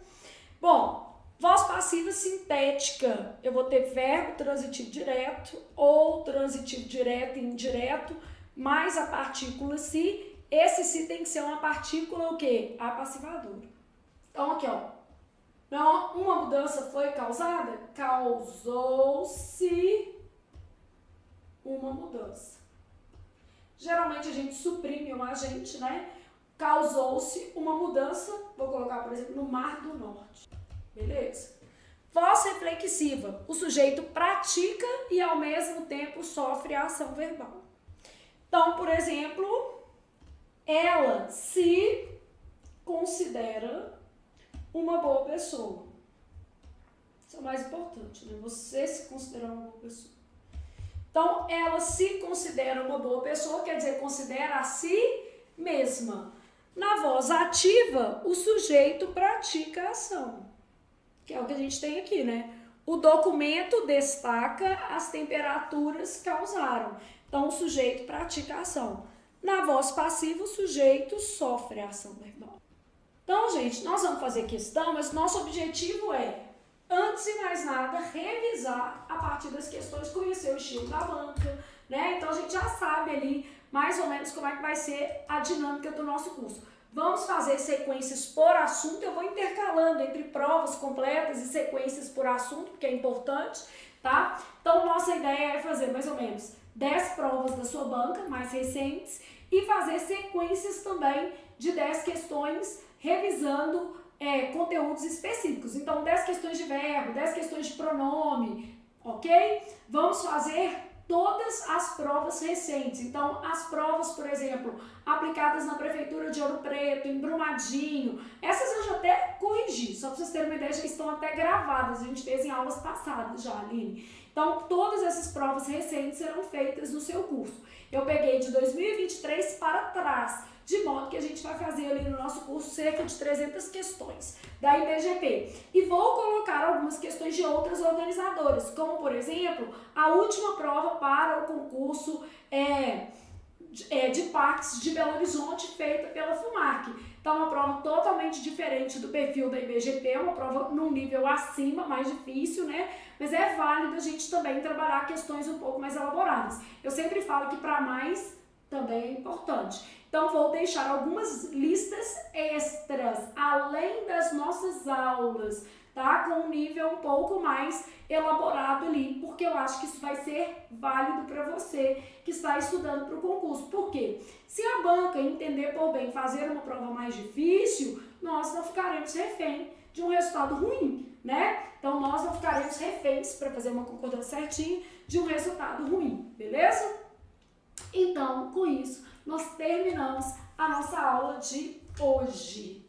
[SPEAKER 1] Bom, voz passiva sintética. Eu vou ter verbo transitivo direto ou transitivo direto e indireto, mais a partícula se. Esse se tem que ser uma partícula o quê? Apassivadora. Então, aqui, ó. Então, uma mudança foi causada? Causou-se uma mudança. Geralmente a gente suprime um agente, né? Causou-se uma mudança, vou colocar, por exemplo, no Mar do Norte. Beleza? Voz reflexiva. O sujeito pratica e, ao mesmo tempo, sofre a ação verbal. Então, por exemplo, ela se considera uma boa pessoa. Isso é o mais importante, né? Você se considerar uma boa pessoa. Então, ela se considera uma boa pessoa, quer dizer, considera a si mesma. Na voz ativa, o sujeito pratica a ação, que é o que a gente tem aqui, né? O documento destaca as temperaturas causaram. Então, o sujeito pratica a ação. Na voz passiva, o sujeito sofre a ação verbal. Então, gente, nós vamos fazer questão, mas nosso objetivo é, antes de mais nada, revisar a partir das questões, conhecer o estilo da banca, né? Então, a gente já sabe ali mais ou menos como é que vai ser a dinâmica do nosso curso. Vamos fazer sequências por assunto, eu vou intercalando entre provas completas e sequências por assunto, porque é importante, tá? Então, nossa ideia é fazer mais ou menos 10 provas da sua banca, mais recentes, e fazer sequências também de 10 questões, revisando conteúdos específicos. Então, 10 questões de verbo, 10 questões de pronome, ok? Vamos fazer todas as provas recentes. Então, as provas, por exemplo, aplicadas na Prefeitura de Ouro Preto, em Brumadinho, essas eu já até corrigi, só para vocês terem uma ideia, já estão até gravadas, a gente fez em aulas passadas já, Aline. Então, todas essas provas recentes serão feitas no seu curso. Eu peguei de 2023 para trás, de modo que a gente vai fazer ali no nosso curso cerca de 300 questões da IBGP. E vou colocar algumas questões de outras organizadoras, como, por exemplo, a última prova para o concurso de parques de Belo Horizonte, feita pela FUMARC. Então, uma prova totalmente diferente do perfil da IBGP, uma prova num nível acima, mais difícil, né? Mas é válido a gente também trabalhar questões um pouco mais elaboradas. Eu sempre falo que para mais também é importante. Então, vou deixar algumas listas extras, além das nossas aulas, tá? Com um nível um pouco mais elaborado ali, porque eu acho que isso vai ser válido para você que está estudando para o concurso. Por quê? Se a banca entender por bem fazer uma prova mais difícil, nós não ficaremos refém de um resultado ruim, né? Então, nós não ficaremos reféns, para fazer uma concordância certinha, de um resultado ruim, beleza? Então, com isso, nós terminamos a nossa aula de hoje.